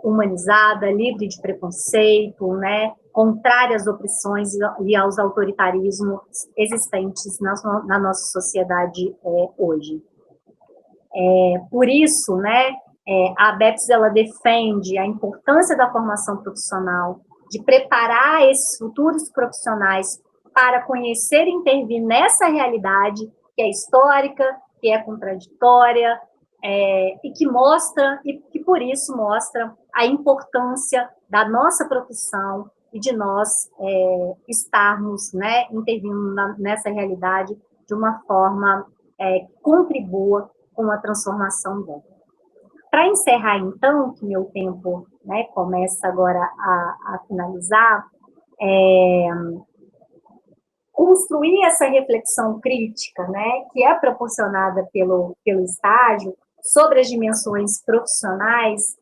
S2: humanizada, livre de preconceito, né, contrária às opressões e aos autoritarismos existentes na nossa sociedade hoje. Por isso, né, a ABEPS ela defende a importância da formação profissional, de preparar esses futuros profissionais para conhecer e intervir nessa realidade que é histórica, que é contraditória, e que mostra, e que por isso mostra a importância da nossa profissão e de nós estarmos, né, intervindo nessa realidade de uma forma que contribua com a transformação dela. Para encerrar, então, que meu tempo, né, começa agora a finalizar, construir essa reflexão crítica, né, que é proporcionada pelo estágio sobre as dimensões profissionais,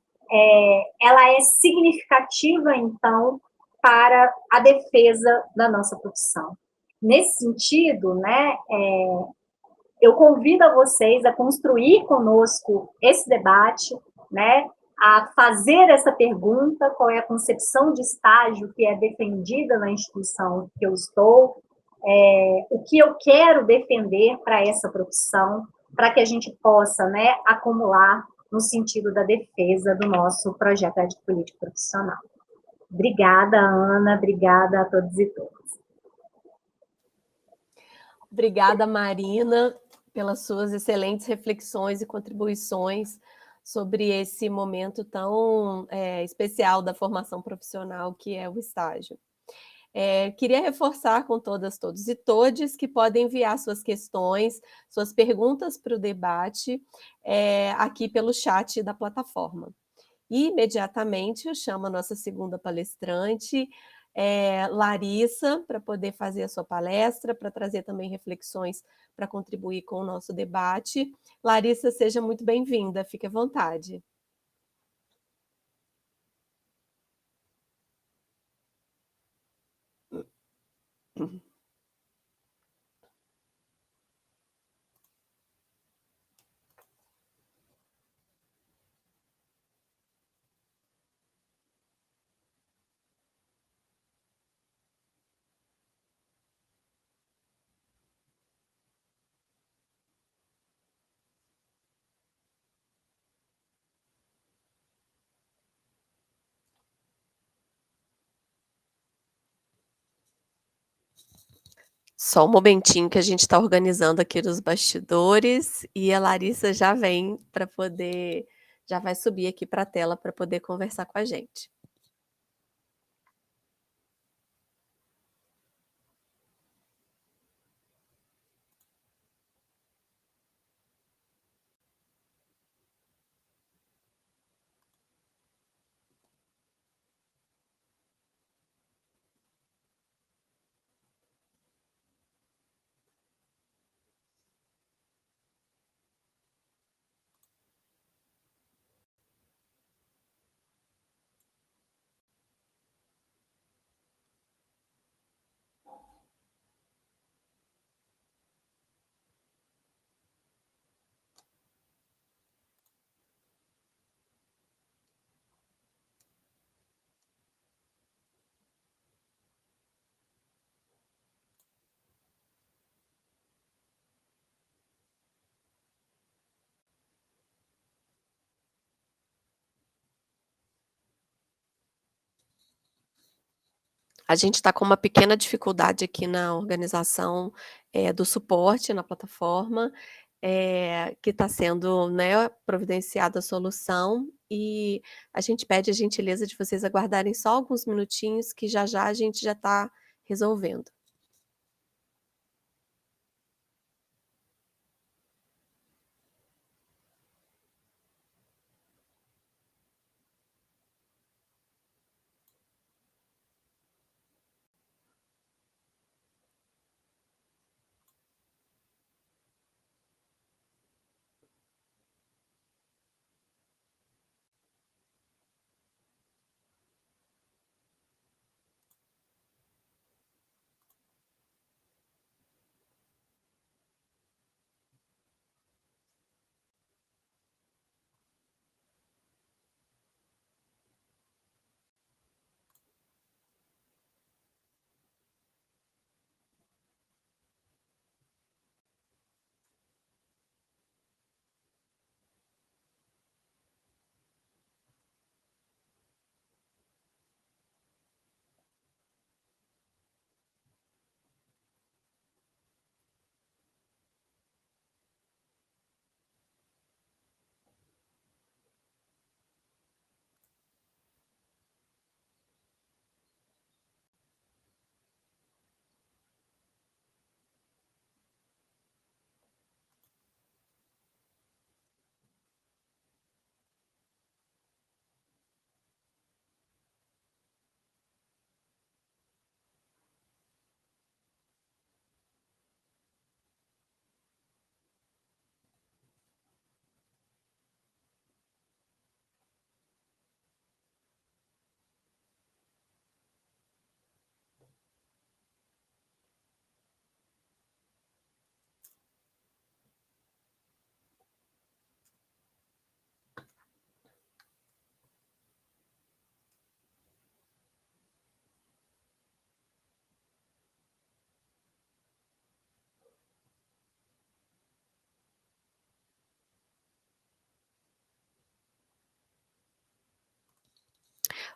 S2: ela é significativa, então, para a defesa da nossa profissão. Nesse sentido, né, eu convido a vocês a construir conosco esse debate, né, a fazer essa pergunta, qual é a concepção de estágio que é defendida na instituição que eu estou, o que eu quero defender para essa profissão, para que a gente possa, né, acumular no sentido da defesa do nosso projeto de política profissional. Obrigada, Ana, obrigada a todos e todas.
S1: Obrigada, Marina, pelas suas excelentes reflexões e contribuições sobre esse momento tão especial da formação profissional que é o estágio. Queria reforçar com todas, todos e todes que podem enviar suas questões, suas perguntas para o debate aqui pelo chat da plataforma. E imediatamente eu chamo a nossa segunda palestrante, Larissa, para poder fazer a sua palestra, para trazer também reflexões para contribuir com o nosso debate. Larissa, seja muito bem-vinda, fique à vontade. Só um momentinho que a gente está organizando aqui nos bastidores e a Larissa já vem para poder já vai subir aqui para a tela para poder conversar com a gente. A gente está com uma pequena dificuldade aqui na organização, do suporte na plataforma, que está sendo, né, providenciada a solução, e a gente pede a gentileza de vocês aguardarem só alguns minutinhos que já já a gente já está resolvendo.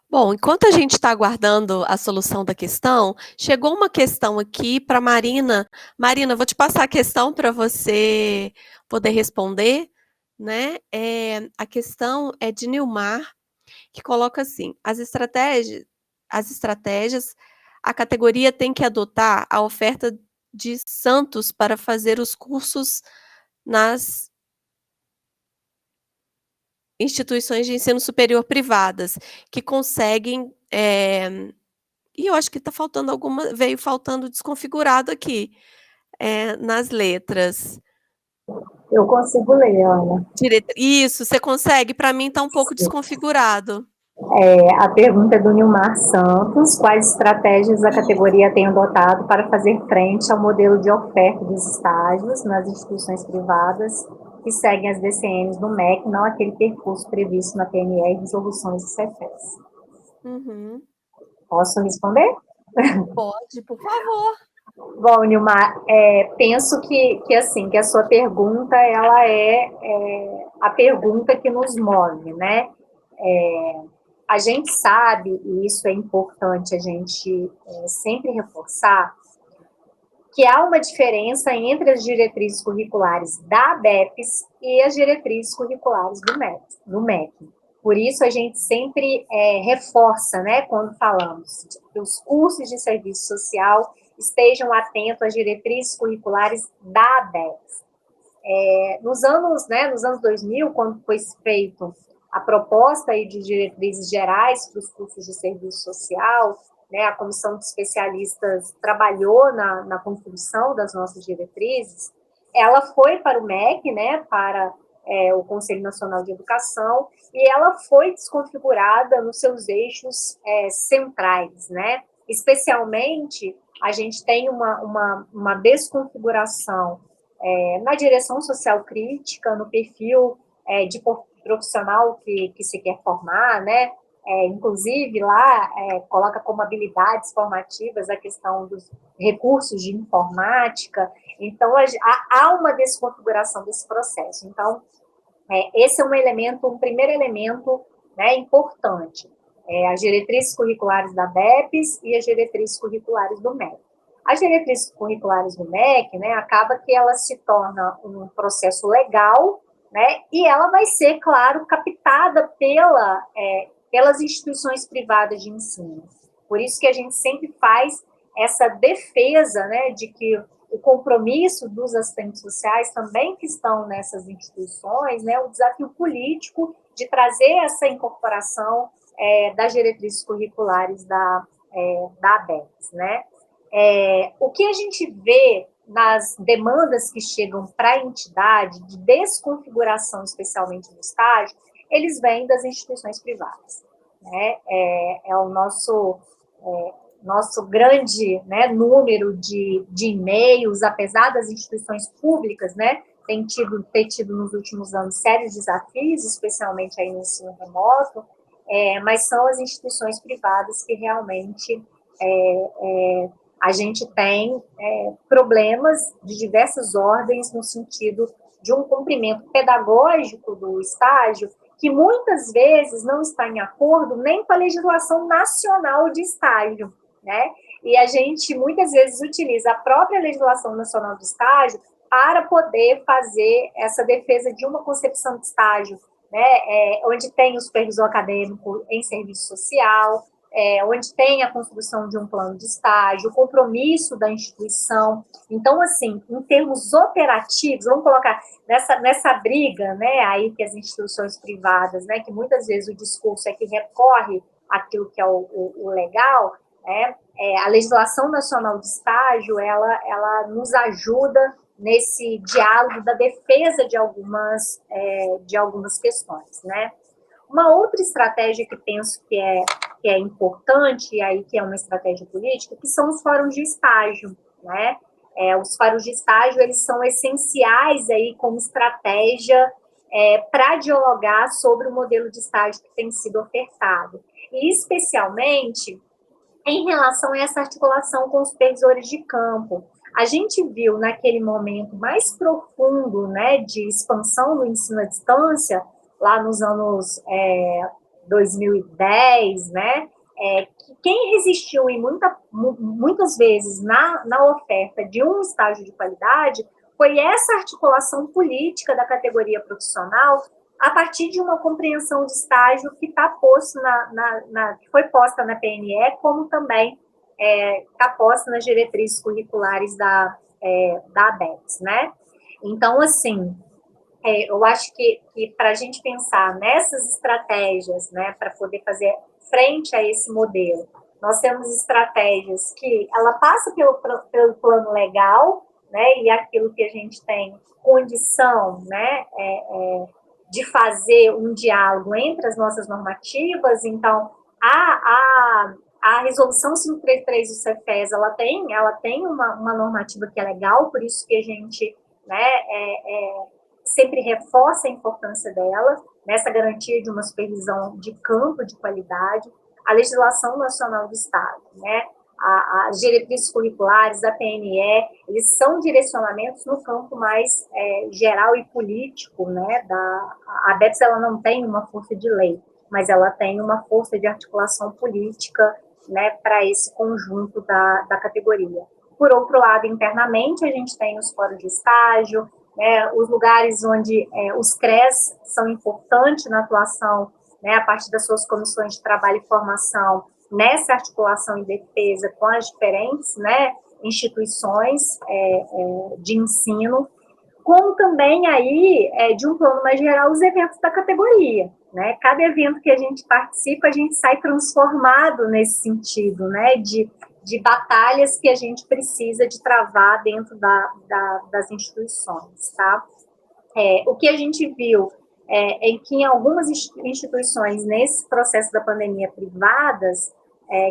S1: Bom, enquanto a gente está aguardando a solução da questão, chegou uma questão aqui para Marina. Marina, vou te passar a questão para você poder responder, né? A questão é de Nilmar, que coloca assim: as estratégias, a categoria tem que adotar a oferta de Santos para fazer os cursos nas instituições de ensino superior privadas, que conseguem, e eu acho que está faltando alguma veio faltando desconfigurado aqui, nas letras.
S2: Eu consigo ler, Ana.
S1: Isso, você consegue? Para mim está um pouco desconfigurado.
S2: A pergunta é do Nilmar Santos: quais estratégias a categoria tem adotado para fazer frente ao modelo de oferta dos estágios nas instituições privadas que seguem as DCNs do MEC, não aquele percurso previsto na PNR, resoluções e CEFES?
S1: Uhum.
S2: Posso responder?
S1: Pode, por favor.
S2: Bom, Nilmar, penso que a sua pergunta ela é a pergunta que nos move, né? A gente sabe, e isso é importante a gente sempre reforçar, que há uma diferença entre as diretrizes curriculares da ABEPS e as diretrizes curriculares do MEC. Por isso, a gente sempre reforça, né, quando falamos que os cursos de serviço social estejam atentos às diretrizes curriculares da ABEPS. Nos anos 2000, quando foi feito a proposta aí de diretrizes gerais para os cursos de serviço social, né, a comissão de especialistas trabalhou na construção das nossas diretrizes, ela foi para o MEC, né, para o Conselho Nacional de Educação, e ela foi desconfigurada nos seus eixos centrais, né? Especialmente, a gente tem uma desconfiguração na direção social crítica, no perfil de profissional que se quer formar, né? Inclusive, lá coloca como habilidades formativas a questão dos recursos de informática. Então, há uma desconfiguração desse processo. Então, esse é um primeiro elemento, né, importante. As diretrizes curriculares da BEPS e as diretrizes curriculares do MEC. As diretrizes curriculares do MEC, né, acaba que ela se torna um processo legal, né, e ela vai ser, claro, captada pelas instituições privadas de ensino. Por isso que a gente sempre faz essa defesa, né, de que o compromisso dos assistentes sociais também que estão nessas instituições, né, o desafio político de trazer essa incorporação das diretrizes curriculares da ABEPS, né? O que a gente vê nas demandas que chegam para a entidade de desconfiguração, especialmente no estágio, eles vêm das instituições privadas, né? É o nosso grande, né, número de e-mails, apesar das instituições públicas, né, ter tido nos últimos anos sérios desafios, especialmente aí no ensino remoto, mas são as instituições privadas que realmente a gente tem problemas de diversas ordens no sentido de um cumprimento pedagógico do estágio que muitas vezes não está em acordo nem com a legislação nacional de estágio, né? E a gente muitas vezes utiliza a própria legislação nacional de estágio para poder fazer essa defesa de uma concepção de estágio, né? Onde tem o supervisor acadêmico em serviço social, onde tem a construção de um plano de estágio, o compromisso da instituição. Então, assim, em termos operativos, vamos colocar nessa briga, né, aí que as instituições privadas, né, que muitas vezes o discurso é que recorre àquilo que é o legal, né, a legislação nacional de estágio, ela nos ajuda nesse diálogo da defesa de algumas questões, né. Uma outra estratégia que penso que é importante, e aí que é uma estratégia política, que são os fóruns de estágio, né? Os fóruns de estágio, eles são essenciais aí como estratégia para dialogar sobre o modelo de estágio que tem sido ofertado. E especialmente em relação a essa articulação com os supervisores de campo. A gente viu naquele momento mais profundo, né, de expansão do ensino à distância, lá nos anos 2010, né, que quem resistiu muitas vezes na oferta de um estágio de qualidade foi essa articulação política da categoria profissional a partir de uma compreensão de estágio que está posto que foi posta na PNE, como também está posta nas diretrizes curriculares da ABEPS, né? Então, assim, eu acho que para a gente pensar nessas estratégias, né, para poder fazer frente a esse modelo, nós temos estratégias que ela passa pelo plano legal, né, e aquilo que a gente tem condição, né, de fazer um diálogo entre as nossas normativas. Então, a resolução 533 do Cefes, ela tem uma normativa que é legal, por isso que a gente, né, sempre reforça a importância dela, nessa garantia de uma supervisão de campo de qualidade, a legislação nacional do Estado, né, as diretrizes curriculares da PNE, eles são direcionamentos no campo mais geral e político, né, a ABEPS, ela não tem uma força de lei, mas ela tem uma força de articulação política, né, para esse conjunto da categoria. Por outro lado, internamente, a gente tem os fóruns de estágio, né, os lugares onde os CREs são importantes na atuação, né, a partir das suas comissões de trabalho e formação, nessa articulação e defesa com as diferentes, né, instituições de ensino, como também aí, de um plano mais geral, os eventos da categoria, né? Cada evento que a gente participa, a gente sai transformado nesse sentido, né? De batalhas que a gente precisa de travar dentro das instituições, tá? O que a gente viu é que em algumas instituições, nesse processo da pandemia privadas,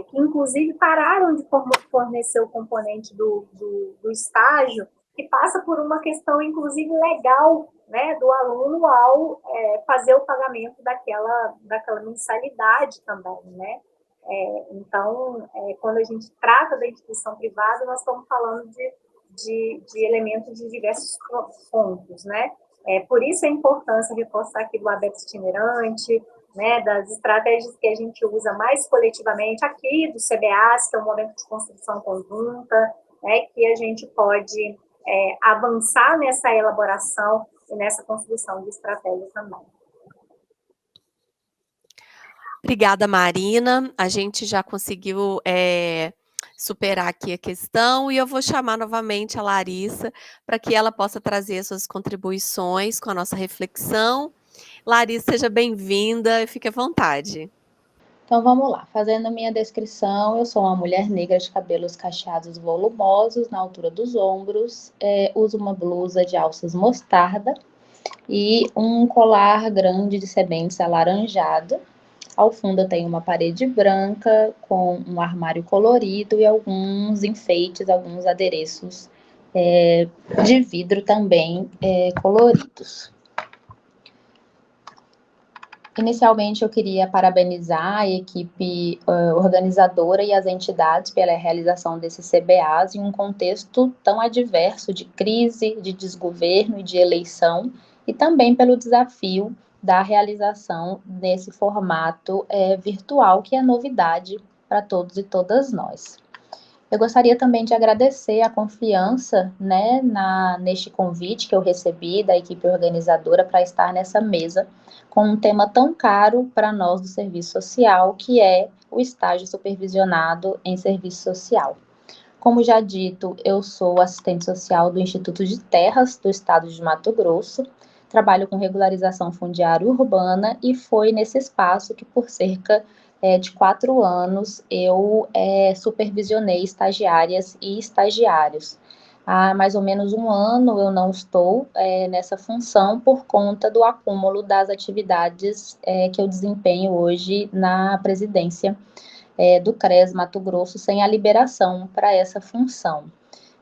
S2: que inclusive pararam de fornecer o componente do estágio, que passa por uma questão, inclusive, legal, né, do aluno ao fazer o pagamento daquela mensalidade também, né? Então, quando a gente trata da instituição privada, nós estamos falando de elementos de diversos pontos, né? Por isso a importância de reforçar aqui do ABEPS itinerante, né, das estratégias que a gente usa mais coletivamente aqui, do CBAS, que é um momento de construção conjunta, né, que a gente pode avançar nessa elaboração e nessa construção de estratégia também.
S1: Obrigada, Marina. A gente já conseguiu superar aqui a questão e eu vou chamar novamente a Larissa para que ela possa trazer suas contribuições com a nossa reflexão. Larissa, seja bem-vinda e fique à vontade.
S3: Então vamos lá, fazendo a minha descrição, eu sou uma mulher negra de cabelos cacheados volumosos na altura dos ombros, uso uma blusa de alças mostarda e um colar grande de sementes alaranjado. Ao fundo eu tenho uma parede branca com um armário colorido e alguns enfeites, alguns adereços de vidro também coloridos. Inicialmente, eu queria parabenizar a equipe organizadora e as entidades pela realização desses CBAs em um contexto tão adverso de crise, de desgoverno e de eleição, e também pelo desafio da realização nesse formato virtual, que é novidade para todos e todas nós. Eu gostaria também de agradecer a confiança, né, neste convite que eu recebi da equipe organizadora para estar nessa mesa com um tema tão caro para nós do serviço social, que é o estágio supervisionado em serviço social. Como já dito, eu sou assistente social do Instituto de Terras do Estado de Mato Grosso, trabalho com regularização fundiária urbana e foi nesse espaço que por cerca de 4 anos eu supervisionei estagiárias e estagiários. Há mais ou menos 1 ano eu não estou nessa função por conta do acúmulo das atividades que eu desempenho hoje na presidência do CRES Mato Grosso sem a liberação para essa função.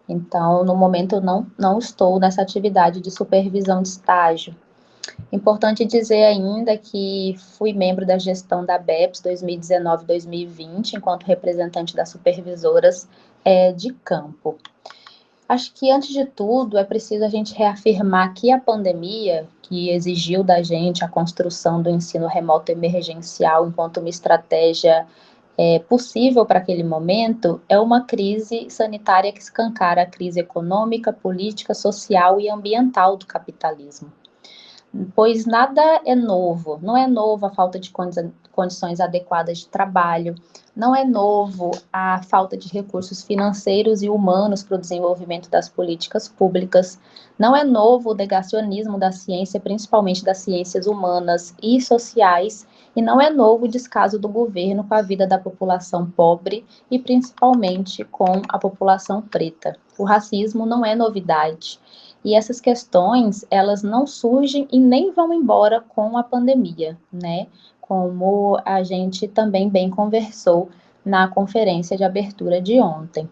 S3: Então, no momento, eu não estou nessa atividade de supervisão de estágio. Importante dizer ainda que fui membro da gestão da BEPS 2019-2020, enquanto representante das supervisoras de campo. Acho que, antes de tudo, é preciso a gente reafirmar que a pandemia, que exigiu da gente a construção do ensino remoto emergencial enquanto uma estratégia possível para aquele momento, é uma crise sanitária que escancara a crise econômica, política, social e ambiental do capitalismo. Pois nada é novo, não é novo a falta de condições adequadas de trabalho, não é novo a falta de recursos financeiros e humanos para o desenvolvimento das políticas públicas, não é novo o negacionismo da ciência, principalmente das ciências humanas e sociais, e não é novo o descaso do governo com a vida da população pobre e principalmente com a população preta. O racismo não é novidade. E essas questões, elas não surgem e nem vão embora com a pandemia, né? Como a gente também bem conversou na conferência de abertura de ontem.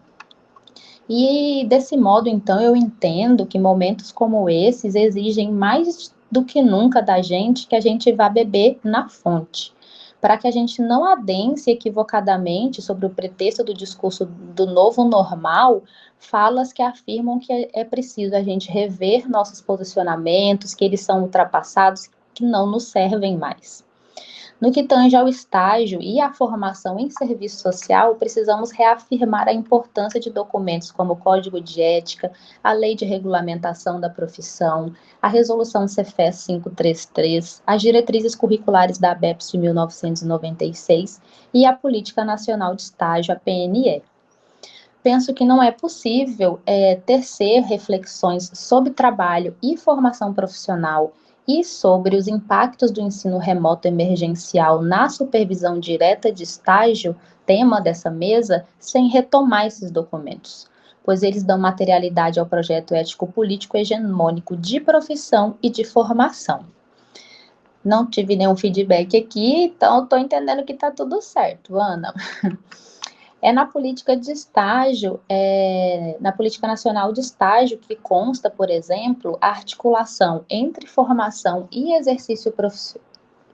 S3: E desse modo, então, eu entendo que momentos como esses exigem mais do que nunca da gente que a gente vá beber na fonte, para que a gente não adense equivocadamente sobre o pretexto do discurso do novo normal, falas que afirmam que é preciso a gente rever nossos posicionamentos, que eles são ultrapassados, que não nos servem mais. No que tange ao estágio e à formação em serviço social, precisamos reafirmar a importância de documentos como o Código de Ética, a Lei de Regulamentação da Profissão, a Resolução Cefes 533, as diretrizes curriculares da ABEPS de 1996 e a Política Nacional de Estágio, a PNE. Penso que não é possível tecer reflexões sobre trabalho e formação profissional e sobre os impactos do ensino remoto emergencial na supervisão direta de estágio, tema dessa mesa, sem retomar esses documentos, pois eles dão materialidade ao projeto ético-político hegemônico de profissão e de formação. Não tive nenhum feedback aqui, então estou entendendo que está tudo certo, Ana. Na política de estágio, na política nacional de estágio, que consta, por exemplo, a articulação entre formação e exercício profissional,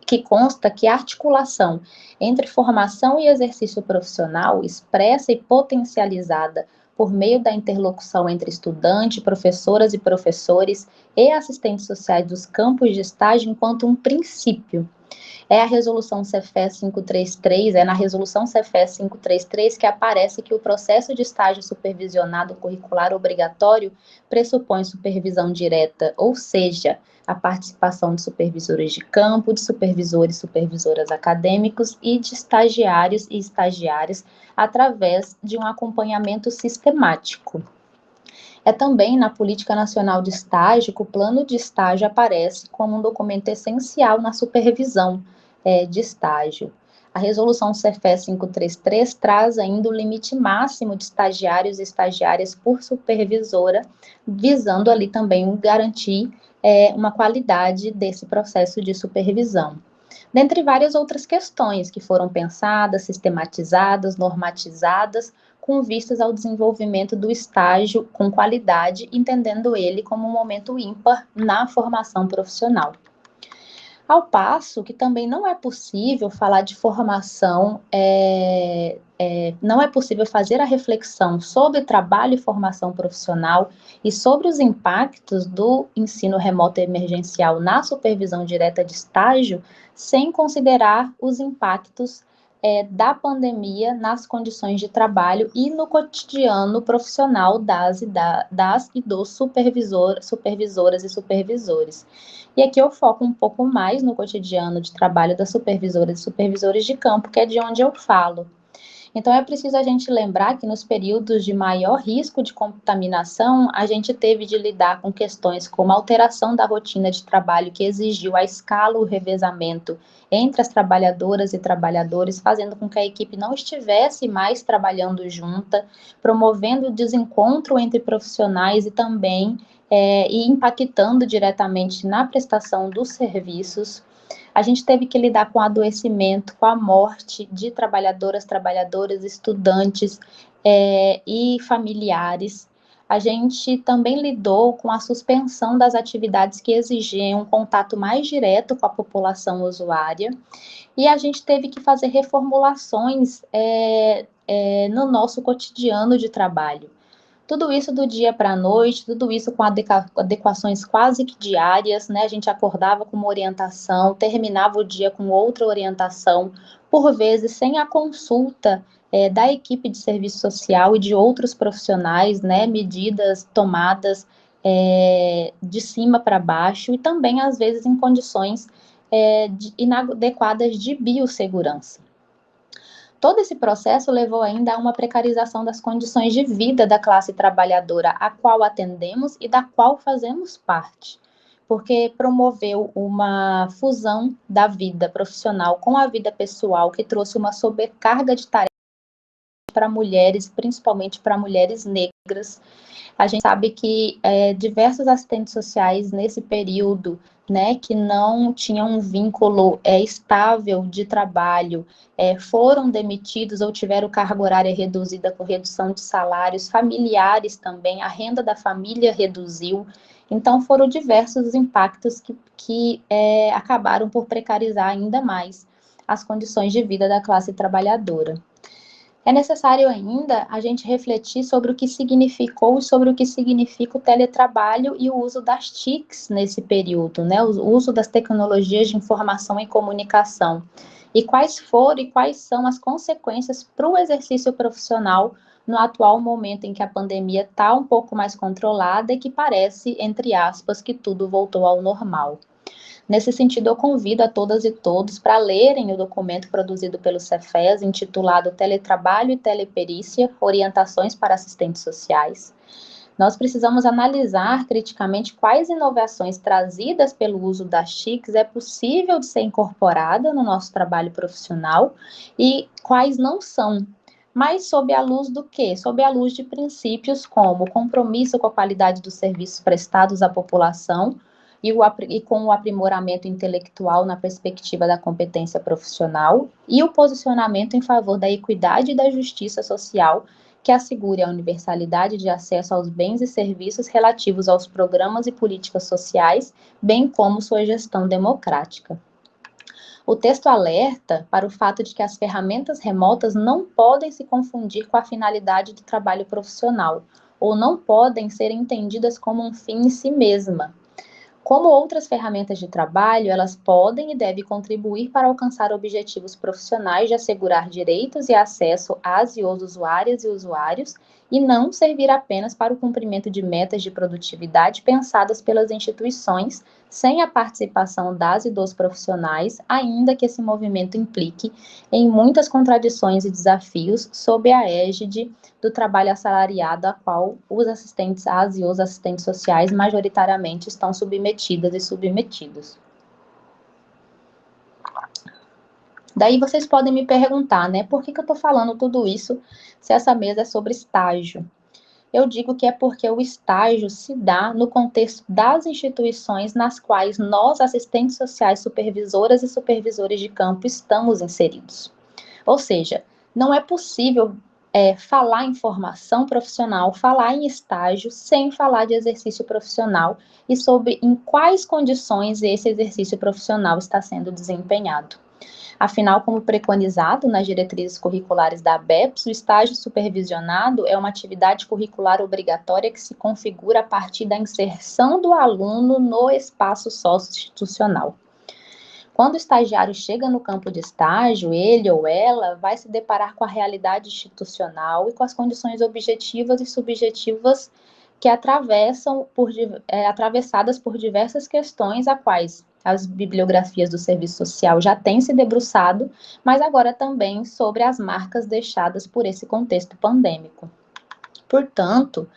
S3: que consta que a articulação entre formação e exercício profissional, expressa e potencializada por meio da interlocução entre estudante, professoras e professores e assistentes sociais dos campos de estágio enquanto um princípio. É a resolução Cefes 533, é na resolução Cefes 533 que aparece que o processo de estágio supervisionado curricular obrigatório pressupõe supervisão direta, ou seja, a participação de supervisores de campo, de supervisores e supervisoras acadêmicos e de estagiários e estagiárias através de um acompanhamento sistemático. É também na Política Nacional de Estágio que o plano de estágio aparece como um documento essencial na supervisão de estágio. A resolução Cefes 533 traz ainda o limite máximo de estagiários e estagiárias por supervisora, visando ali também garantir uma qualidade desse processo de supervisão. Dentre várias outras questões que foram pensadas, sistematizadas, normatizadas, com vistas ao desenvolvimento do estágio com qualidade, entendendo ele como um momento ímpar na formação profissional. Ao passo que também não é possível falar de formação, não é possível fazer a reflexão sobre trabalho e formação profissional e sobre os impactos do ensino remoto emergencial na supervisão direta de estágio, sem considerar os impactos da pandemia nas condições de trabalho e no cotidiano profissional das e dos supervisoras e supervisores. E aqui eu foco um pouco mais no cotidiano de trabalho das supervisoras e supervisores de campo, que é de onde eu falo. Então, é preciso a gente lembrar que nos períodos de maior risco de contaminação, a gente teve de lidar com questões como a alteração da rotina de trabalho que exigiu a escala, o revezamento entre as trabalhadoras e trabalhadores, fazendo com que a equipe não estivesse mais trabalhando junta, promovendo o desencontro entre profissionais e também impactando diretamente na prestação dos serviços. A gente teve que lidar com o adoecimento, com a morte de trabalhadoras, estudantes e familiares. A gente também lidou com a suspensão das atividades que exigiam um contato mais direto com a população usuária. E a gente teve que fazer reformulações no nosso cotidiano de trabalho. Tudo isso do dia para a noite, tudo isso com adequações quase que diárias, né? A gente acordava com uma orientação, terminava o dia com outra orientação, por vezes sem a consulta da equipe de serviço social e de outros profissionais, né? Medidas tomadas de cima para baixo e também, às vezes, em condições inadequadas de biossegurança. Todo esse processo levou ainda a uma precarização das condições de vida da classe trabalhadora a qual atendemos e da qual fazemos parte, porque promoveu uma fusão da vida profissional com a vida pessoal que trouxe uma sobrecarga de tarefas para mulheres, principalmente para mulheres negras. A gente sabe que diversos assistentes sociais nesse período, né, que não tinham um vínculo estável de trabalho, foram demitidos ou tiveram carga horária reduzida com redução de salários, familiares também, a renda da família reduziu. Então, foram diversos os impactos que acabaram por precarizar ainda mais as condições de vida da classe trabalhadora. É necessário ainda a gente refletir sobre o que significou e sobre o que significa o teletrabalho e o uso das TICs nesse período, né? O uso das tecnologias de informação e comunicação. e quais foram e quais são as consequências para o exercício profissional no atual momento em que a pandemia está um pouco mais controlada e que parece, entre aspas, que tudo voltou ao normal. Nesse sentido, eu convido a todas e todos para lerem o documento produzido pelo Cefes, intitulado Teletrabalho e Teleperícia, Orientações para Assistentes Sociais. Nós precisamos analisar criticamente quais inovações trazidas pelo uso das TICs é possível de ser incorporada no nosso trabalho profissional e quais não são. Mas sob a luz do quê? Sob a luz de princípios como compromisso com a qualidade dos serviços prestados à população e com o aprimoramento intelectual na perspectiva da competência profissional e o posicionamento em favor da equidade e da justiça social que assegure a universalidade de acesso aos bens e serviços relativos aos programas e políticas sociais, bem como sua gestão democrática. O texto alerta para o fato de que as ferramentas remotas não podem se confundir com a finalidade do trabalho profissional, ou não podem ser entendidas como um fim em si mesma. Como outras ferramentas de trabalho, elas podem e devem contribuir para alcançar objetivos profissionais de assegurar direitos e acesso às e aos usuárias e usuários, e não servir apenas para o cumprimento de metas de produtividade pensadas pelas instituições, sem a participação das e dos profissionais, ainda que esse movimento implique em muitas contradições e desafios sob a égide do trabalho assalariado a qual os assistentes, as e os assistentes sociais majoritariamente estão submetidas e submetidos. Daí vocês podem me perguntar, né, por que eu estou falando tudo isso se essa mesa é sobre estágio? Eu digo que é porque o estágio se dá no contexto das instituições nas quais nós, assistentes sociais, supervisoras e supervisores de campo, estamos inseridos. Ou seja, não é possível falar em formação profissional, falar em estágio, sem falar de exercício profissional e sobre em quais condições esse exercício profissional está sendo desempenhado. Afinal, como preconizado nas diretrizes curriculares da ABEPS, o estágio supervisionado é uma atividade curricular obrigatória que se configura a partir da inserção do aluno no espaço socioinstitucional. Quando o estagiário chega no campo de estágio, ele ou ela vai se deparar com a realidade institucional e com as condições objetivas e subjetivas que atravessadas por diversas questões a quais as bibliografias do serviço social já têm se debruçado, mas agora também sobre as marcas deixadas por esse contexto pandêmico. Portanto,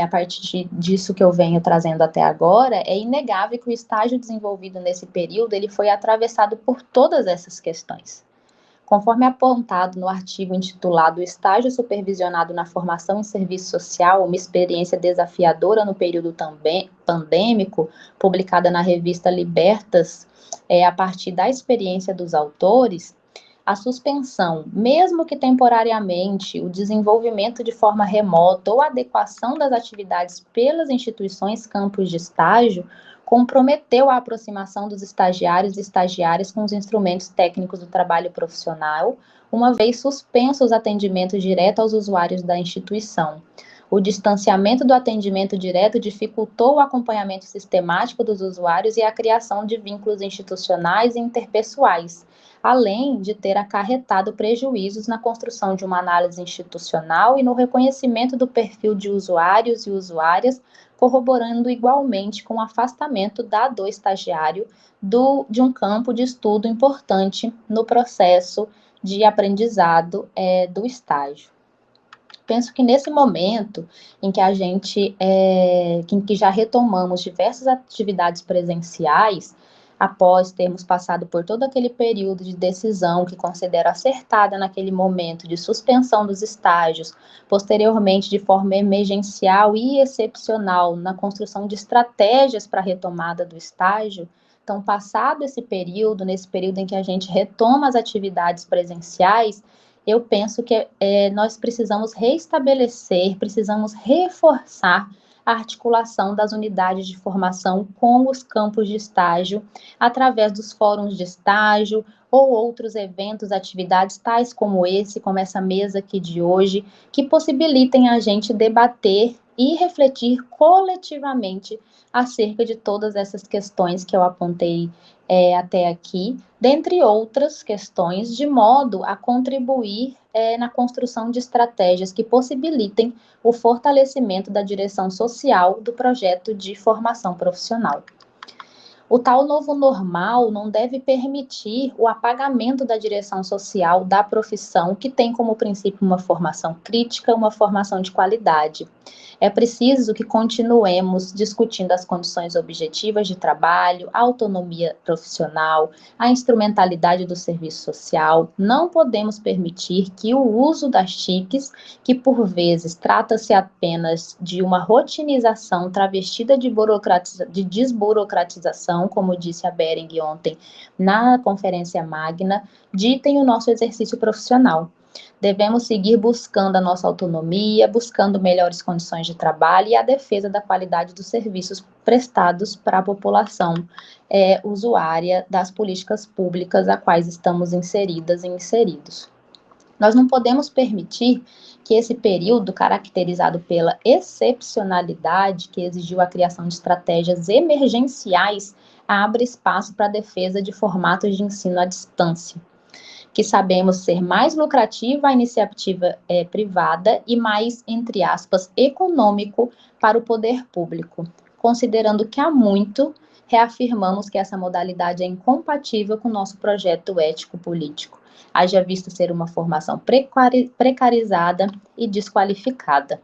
S3: a partir disso que eu venho trazendo até agora, é inegável que o estágio desenvolvido nesse período ele foi atravessado por todas essas questões. Conforme apontado no artigo intitulado Estágio Supervisionado na Formação em Serviço Social, uma experiência desafiadora no período também pandêmico, publicada na revista Libertas, a partir da experiência dos autores, a suspensão, mesmo que temporariamente, o desenvolvimento de forma remota ou adequação das atividades pelas instituições campos de estágio, comprometeu a aproximação dos estagiários e estagiárias com os instrumentos técnicos do trabalho profissional, uma vez suspenso os atendimentos diretos aos usuários da instituição. O distanciamento do atendimento direto dificultou o acompanhamento sistemático dos usuários e a criação de vínculos institucionais e interpessoais, além de ter acarretado prejuízos na construção de uma análise institucional e no reconhecimento do perfil de usuários e usuárias, corroborando igualmente com o afastamento do estagiário de um campo de estudo importante no processo de aprendizado do estágio. Penso que nesse momento em que em que já retomamos diversas atividades presenciais, após termos passado por todo aquele período de decisão que considero acertada naquele momento de suspensão dos estágios, posteriormente de forma emergencial e excepcional na construção de estratégias para a retomada do estágio, então, passado esse período, nesse período em que a gente retoma as atividades presenciais, eu penso que nós precisamos reestabelecer, precisamos reforçar a articulação das unidades de formação com os campos de estágio, através dos fóruns de estágio ou outros eventos, atividades tais como essa mesa aqui de hoje, que possibilitem a gente debater e refletir coletivamente acerca de todas essas questões que eu apontei até aqui, dentre outras questões, de modo a contribuir na construção de estratégias que possibilitem o fortalecimento da direção social do projeto de formação profissional. O tal novo normal não deve permitir o apagamento da direção social da profissão, que tem como princípio uma formação crítica, uma formação de qualidade. É preciso que continuemos discutindo as condições objetivas de trabalho, a autonomia profissional, a instrumentalidade do serviço social. Não podemos permitir que o uso das TICs, que por vezes trata-se apenas de uma rotinização travestida de desburocratização, como disse a Bering ontem na Conferência Magna, ditem o nosso exercício profissional. Devemos seguir buscando a nossa autonomia, buscando melhores condições de trabalho e a defesa da qualidade dos serviços prestados para a população usuária das políticas públicas a quais estamos inseridas e inseridos. Nós não podemos permitir que esse período, caracterizado pela excepcionalidade que exigiu a criação de estratégias emergenciais, abra espaço para a defesa de formatos de ensino à distância, que sabemos ser mais lucrativa a iniciativa privada e mais, entre aspas, econômico para o poder público, considerando que há muito reafirmamos que essa modalidade é incompatível com o nosso projeto ético-político, haja visto ser uma formação precarizada e desqualificada.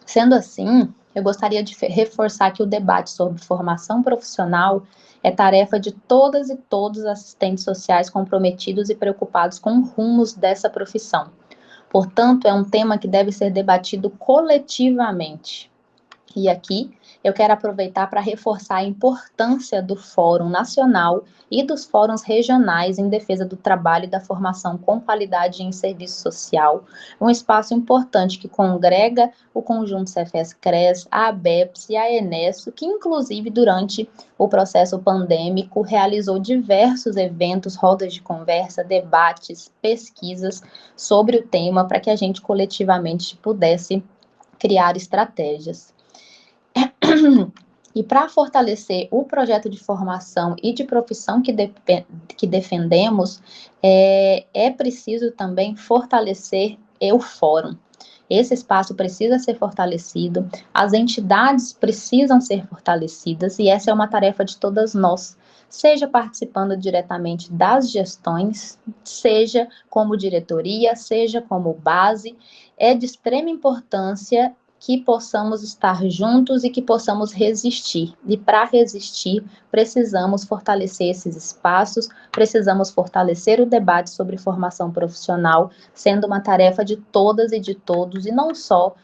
S3: Sendo assim, eu gostaria de reforçar que o debate sobre formação profissional é tarefa de todas e todos os assistentes sociais comprometidos e preocupados com rumos dessa profissão. Portanto, é um tema que deve ser debatido coletivamente. E aqui eu quero aproveitar para reforçar a importância do Fórum Nacional e dos fóruns regionais em defesa do trabalho e da formação com qualidade em serviço social, um espaço importante que congrega o conjunto Cefes-Cres, a ABEPS e a Enesso, que inclusive durante o processo pandêmico realizou diversos eventos, rodas de conversa, debates, pesquisas sobre o tema para que a gente coletivamente pudesse criar estratégias. E para fortalecer o projeto de formação e de profissão que defendemos, é preciso também fortalecer o fórum. Esse espaço precisa ser fortalecido, as entidades precisam ser fortalecidas, e essa é uma tarefa de todas nós, seja participando diretamente das gestões, seja como diretoria, seja como base. É de extrema importância que possamos estar juntos e que possamos resistir. E para resistir, precisamos fortalecer esses espaços, precisamos fortalecer o debate sobre formação profissional, sendo uma tarefa de todas e de todos, e não só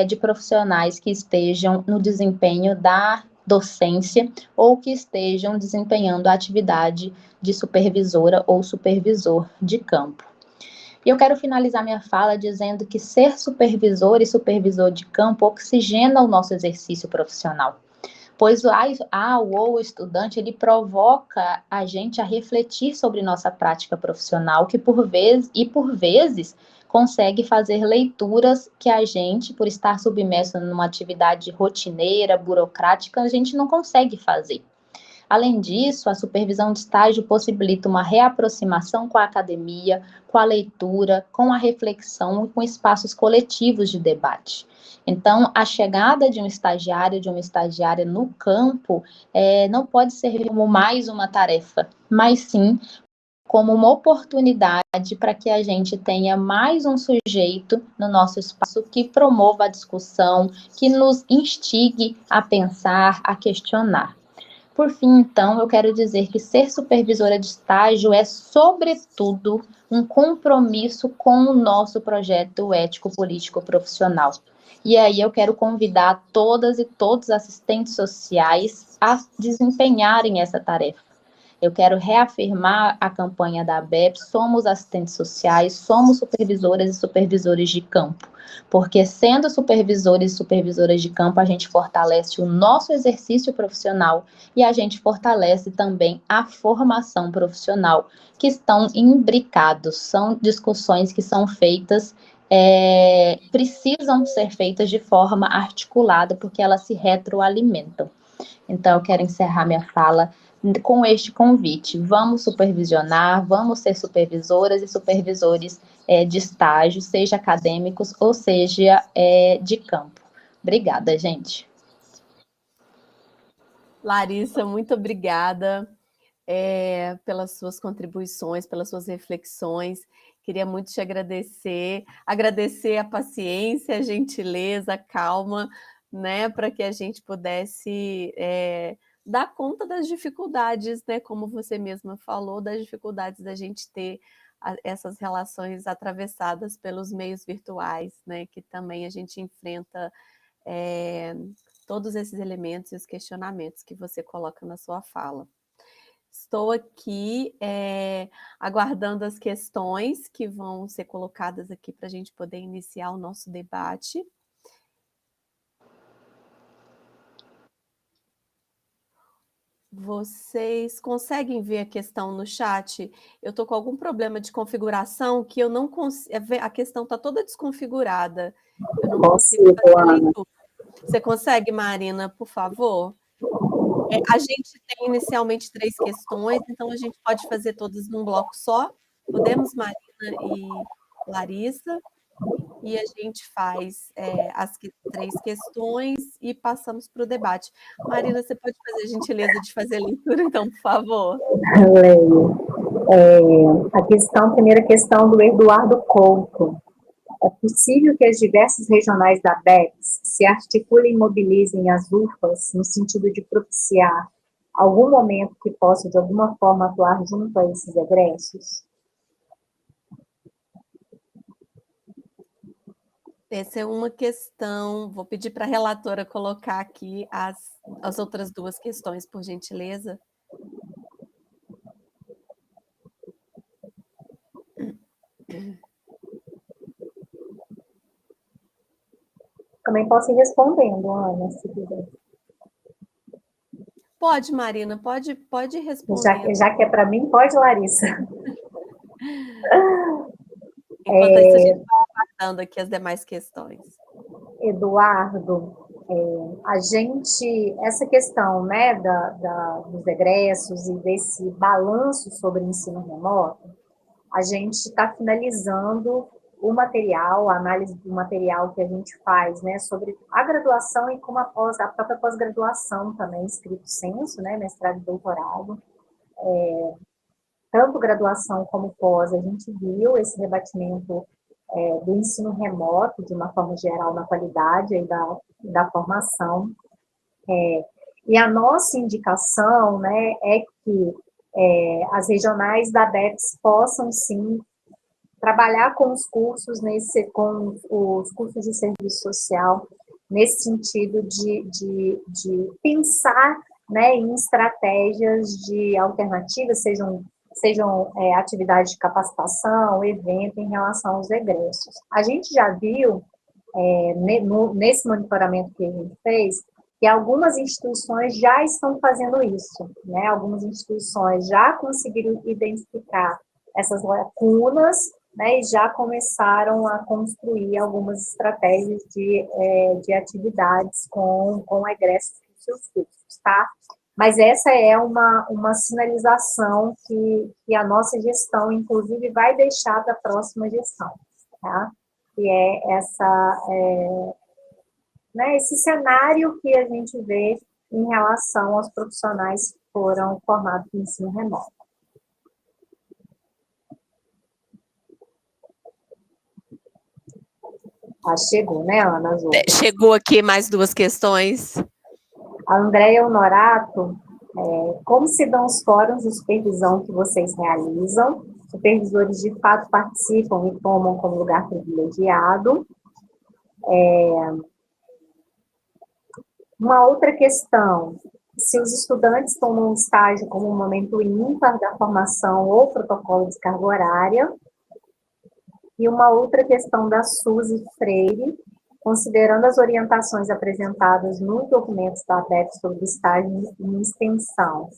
S3: de profissionais que estejam no desempenho da docência ou que estejam desempenhando a atividade de supervisora ou supervisor de campo. E eu quero finalizar minha fala dizendo que ser supervisor e supervisor de campo oxigena o nosso exercício profissional, pois o estudante, ele provoca a gente a refletir sobre nossa prática profissional, que por vezes consegue fazer leituras que a gente, por estar submerso numa atividade rotineira, burocrática, a gente não consegue fazer. Além disso, a supervisão de estágio possibilita uma reaproximação com a academia, com a leitura, com a reflexão e com espaços coletivos de debate. Então, a chegada de um estagiário, de uma estagiária no campo, não pode ser como mais uma tarefa, mas sim como uma oportunidade para que a gente tenha mais um sujeito no nosso espaço que promova a discussão, que nos instigue a pensar, a questionar. Por fim, então, eu quero dizer que ser supervisora de estágio é, sobretudo, um compromisso com o nosso projeto ético-político profissional. E aí eu quero convidar todas e todos os assistentes sociais a desempenharem essa tarefa. Eu quero reafirmar a campanha da ABEP, somos assistentes sociais, somos supervisoras e supervisores de campo. porque sendo supervisores e supervisoras de campo, a gente fortalece o nosso exercício profissional e a gente fortalece também a formação profissional, que estão imbricados, são discussões que são feitas, precisam ser feitas de forma articulada, porque elas se retroalimentam. Então, eu quero encerrar minha fala com este convite. Vamos supervisionar, vamos ser supervisoras e supervisores de estágio, seja acadêmicos ou seja de campo. Obrigada, gente.
S1: Larissa, muito obrigada pelas suas contribuições, pelas suas reflexões. Queria muito te agradecer a paciência, a gentileza, a calma, né, para que a gente pudesse dar conta das dificuldades, né, como você mesma falou, das dificuldades da gente ter essas relações atravessadas pelos meios virtuais, né, que também a gente enfrenta todos esses elementos e os questionamentos que você coloca na sua fala. Estou aqui aguardando as questões que vão ser colocadas aqui para a gente poder iniciar o nosso debate. Vocês conseguem ver a questão no chat? Eu estou com algum problema de configuração que eu não consigo. A questão está toda desconfigurada. Eu não consigo fazer a leitura. Você consegue, Marina, por favor? A gente tem inicialmente 3 questões, então a gente pode fazer todas num bloco só. Podemos, Marina e Larissa? E a gente faz as 3 questões e passamos para o debate. Marina, você pode fazer a gentileza de fazer a leitura, então, por favor?
S2: Leio. A primeira questão do Eduardo Couto. É possível que as diversas regionais da BEPS se articulem e mobilizem as UFAs no sentido de propiciar algum momento que possa, de alguma forma, atuar junto a esses egressos?
S1: Essa é uma questão. Vou pedir para a relatora colocar aqui as outras 2 questões, por gentileza.
S2: Também posso ir respondendo, Ana, se quiser.
S1: Pode, Marina, pode responder.
S2: Já que é para mim, pode, Larissa.
S1: Enquanto isso, a gente vai aguardando aqui as demais questões.
S2: Eduardo, essa questão, né, dos egressos e desse balanço sobre o ensino remoto, a gente está finalizando o material, a análise do material que a gente faz, né, sobre a graduação e como a própria pós-graduação também, estricto sensu, né, mestrado e doutorado. Tanto graduação como pós, a gente viu esse rebatimento do ensino remoto, de uma forma geral, na qualidade aí da formação. E a nossa indicação, né, é que as regionais da BEPS possam, sim, trabalhar com os cursos, com os cursos de serviço social, nesse sentido de pensar, né, em estratégias de alternativas, sejam atividades de capacitação, evento em relação aos egressos. A gente já viu, nesse monitoramento que a gente fez, que algumas instituições já estão fazendo isso, né? Algumas instituições já conseguiram identificar essas lacunas, né, e já começaram a construir algumas estratégias de atividades com egressos dos seus cursos, tá? Mas essa é uma sinalização que a nossa gestão, inclusive, vai deixar para a próxima gestão, tá? Que é esse cenário que a gente vê em relação aos profissionais que foram formados no ensino remoto. Chegou, né, Ana?
S1: Chegou aqui mais 2 questões.
S2: A Andréia Honorato, como se dão os fóruns de supervisão que vocês realizam? Supervisores de fato participam e tomam como lugar privilegiado. Uma outra questão, se os estudantes tomam um estágio como um momento ímpar da formação ou protocolo de carga horária. E uma outra questão da Suzy Freire, considerando as orientações apresentadas nos documentos da ABEP sobre estágio em extensão.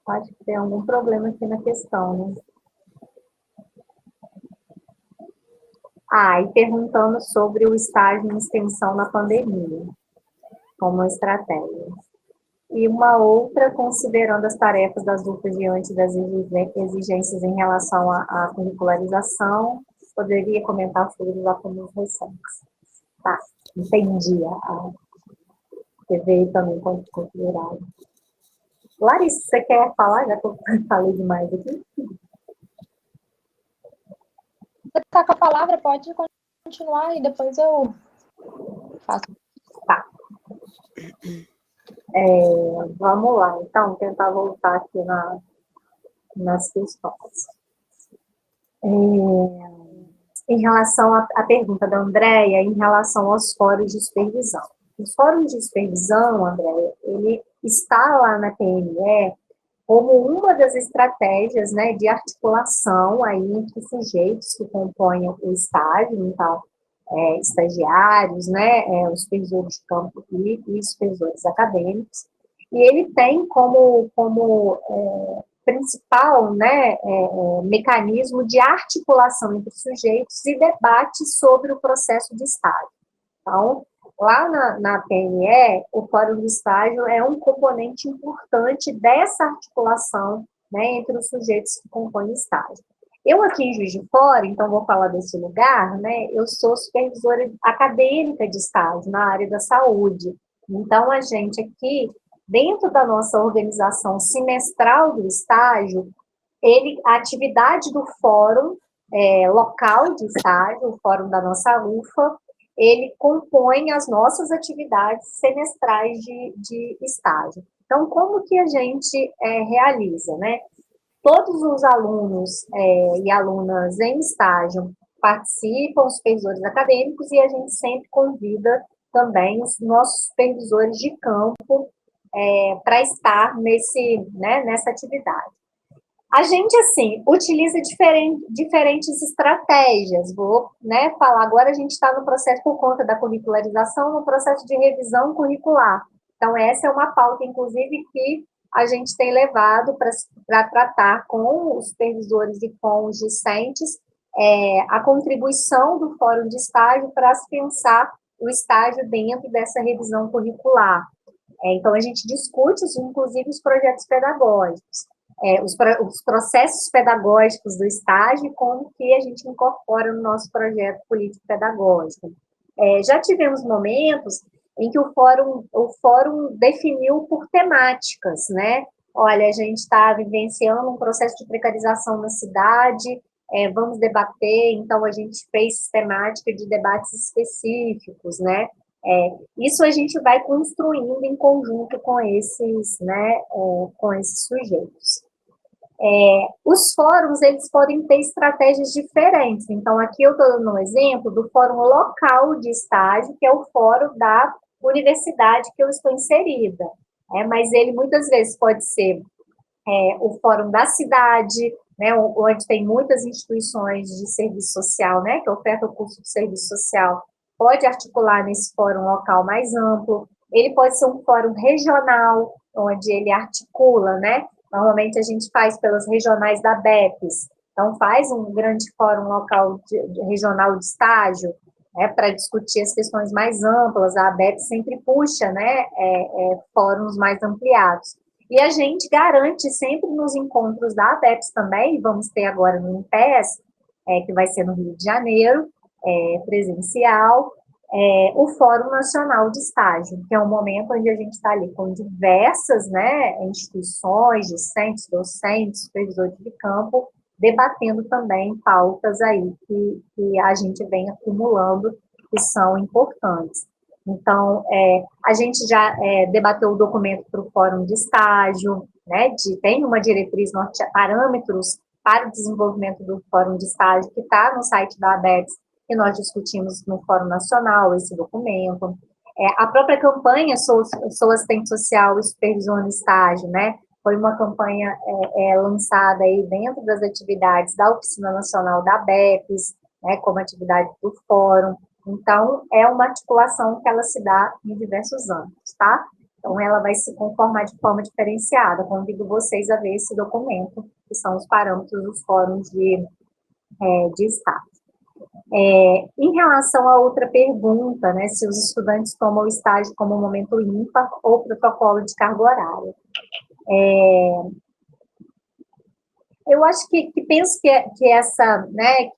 S2: Acho que tem algum problema aqui na questão, né? E perguntando sobre o estágio em extensão na pandemia, como estratégia. E uma outra, considerando as tarefas das UFAs diante das exigências em relação à curricularização, poderia comentar sobre os alunos recentes. Tá, entendi. Você veio também considerado. Larissa, você quer falar? Já que eu falei demais aqui.
S3: Você está com a palavra, pode continuar e depois eu faço.
S2: Tá. Vamos lá, então, tentar voltar aqui nas questões. Em relação à pergunta da Andréia, em relação aos fóruns de supervisão. Os fóruns de supervisão, Andréia, ele está lá na PNE como uma das estratégias, né, de articulação aí entre sujeitos que compõem o estágio, então, estagiários, né, os supervisores de campo e os supervisores acadêmicos, e ele tem como principal, né, mecanismo de articulação entre sujeitos e debate sobre o processo de estágio. Então, lá na PNE, o Fórum de Estágio é um componente importante dessa articulação, né, entre os sujeitos que compõem o estágio. Eu aqui em Juiz de Fora, então vou falar desse lugar, né, eu sou supervisora acadêmica de estágio na área da saúde. Então, a gente aqui, dentro da nossa organização semestral do estágio, a atividade do fórum local de estágio, o fórum da nossa UFA, ele compõe as nossas atividades semestrais de estágio. Então, como que a gente realiza, né? Todos os alunos e alunas em estágio participam, os supervisores acadêmicos, e a gente sempre convida também os nossos supervisores de campo para estar nessa atividade. A gente, assim, utiliza diferentes estratégias. Vou falar, agora a gente está no processo, por conta da curricularização, no processo de revisão curricular. Então, essa é uma pauta, inclusive, que a gente tem levado para tratar com os supervisores e com os discentes a contribuição do Fórum de Estágio para se pensar o estágio dentro dessa revisão curricular. Então, a gente discute, inclusive, os projetos pedagógicos. Os processos pedagógicos do estágio, como que a gente incorpora no nosso projeto político-pedagógico. Já tivemos momentos em que o fórum definiu por temáticas, né? Olha, a gente está vivenciando um processo de precarização na cidade, vamos debater, então a gente fez temática de debates específicos, né? Isso a gente vai construindo em conjunto com esses sujeitos. Os fóruns, eles podem ter estratégias diferentes. Então, aqui eu estou dando um exemplo do fórum local de estágio, que é o fórum da universidade que eu estou inserida. Mas ele, muitas vezes, pode ser o fórum da cidade, né, onde tem muitas instituições de serviço social, né, que ofertam o curso de serviço social, pode articular nesse fórum local mais amplo. Ele pode ser um fórum regional, onde ele articula, né? Normalmente a gente faz pelas regionais da BEPS, então faz um grande fórum local regional de estágio, para discutir as questões mais amplas. A BEPS sempre puxa, né, fóruns mais ampliados. E a gente garante sempre nos encontros da BEPS também, vamos ter agora no INPES, que vai ser no Rio de Janeiro, presencial, o Fórum Nacional de Estágio, que é um momento onde a gente está ali com diversas, né, instituições, discentes, docentes, supervisores de campo, debatendo também pautas aí que a gente vem acumulando, que são importantes. Então, a gente já debateu o documento para o Fórum de Estágio, né, tem uma diretriz, parâmetros para o desenvolvimento do Fórum de Estágio, que está no site da ABEPS, que nós discutimos no Fórum Nacional, esse documento. A própria campanha Sou Assistente Social e Supervisor no Estágio, né? Foi uma campanha lançada aí dentro das atividades da Oficina Nacional da ABEPS, né, como atividade do Fórum. Então, é uma articulação que ela se dá em diversos âmbitos, tá? Então, ela vai se conformar de forma diferenciada. Convido vocês a ver esse documento, que são os parâmetros dos fóruns de Estado. Em relação a outra pergunta, né, se os estudantes tomam o estágio como momento ímpar ou protocolo de carga horária. Eu acho que penso que essa, né,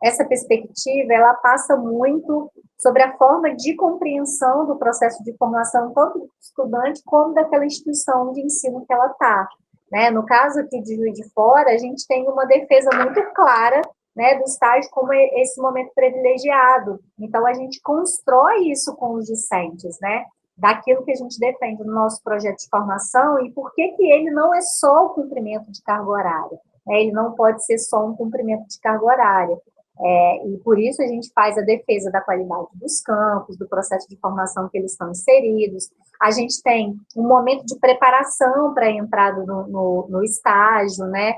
S2: essa perspectiva, ela passa muito sobre a forma de compreensão do processo de formação, tanto do estudante como daquela instituição de ensino que ela está. Né? No caso aqui de Juiz de Fora, a gente tem uma defesa muito clara, né, do estágio como esse momento privilegiado. Então, a gente constrói isso com os discentes, né? Daquilo que a gente defende no nosso projeto de formação e por que ele não é só o cumprimento de carga horária. Né? Ele não pode ser só um cumprimento de carga horária. E por isso a gente faz a defesa da qualidade dos campos, do processo de formação que eles estão inseridos. A gente tem um momento de preparação para a entrada no estágio, né?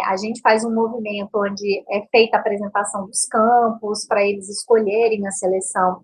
S2: A gente faz um movimento onde é feita a apresentação dos campos para eles escolherem a seleção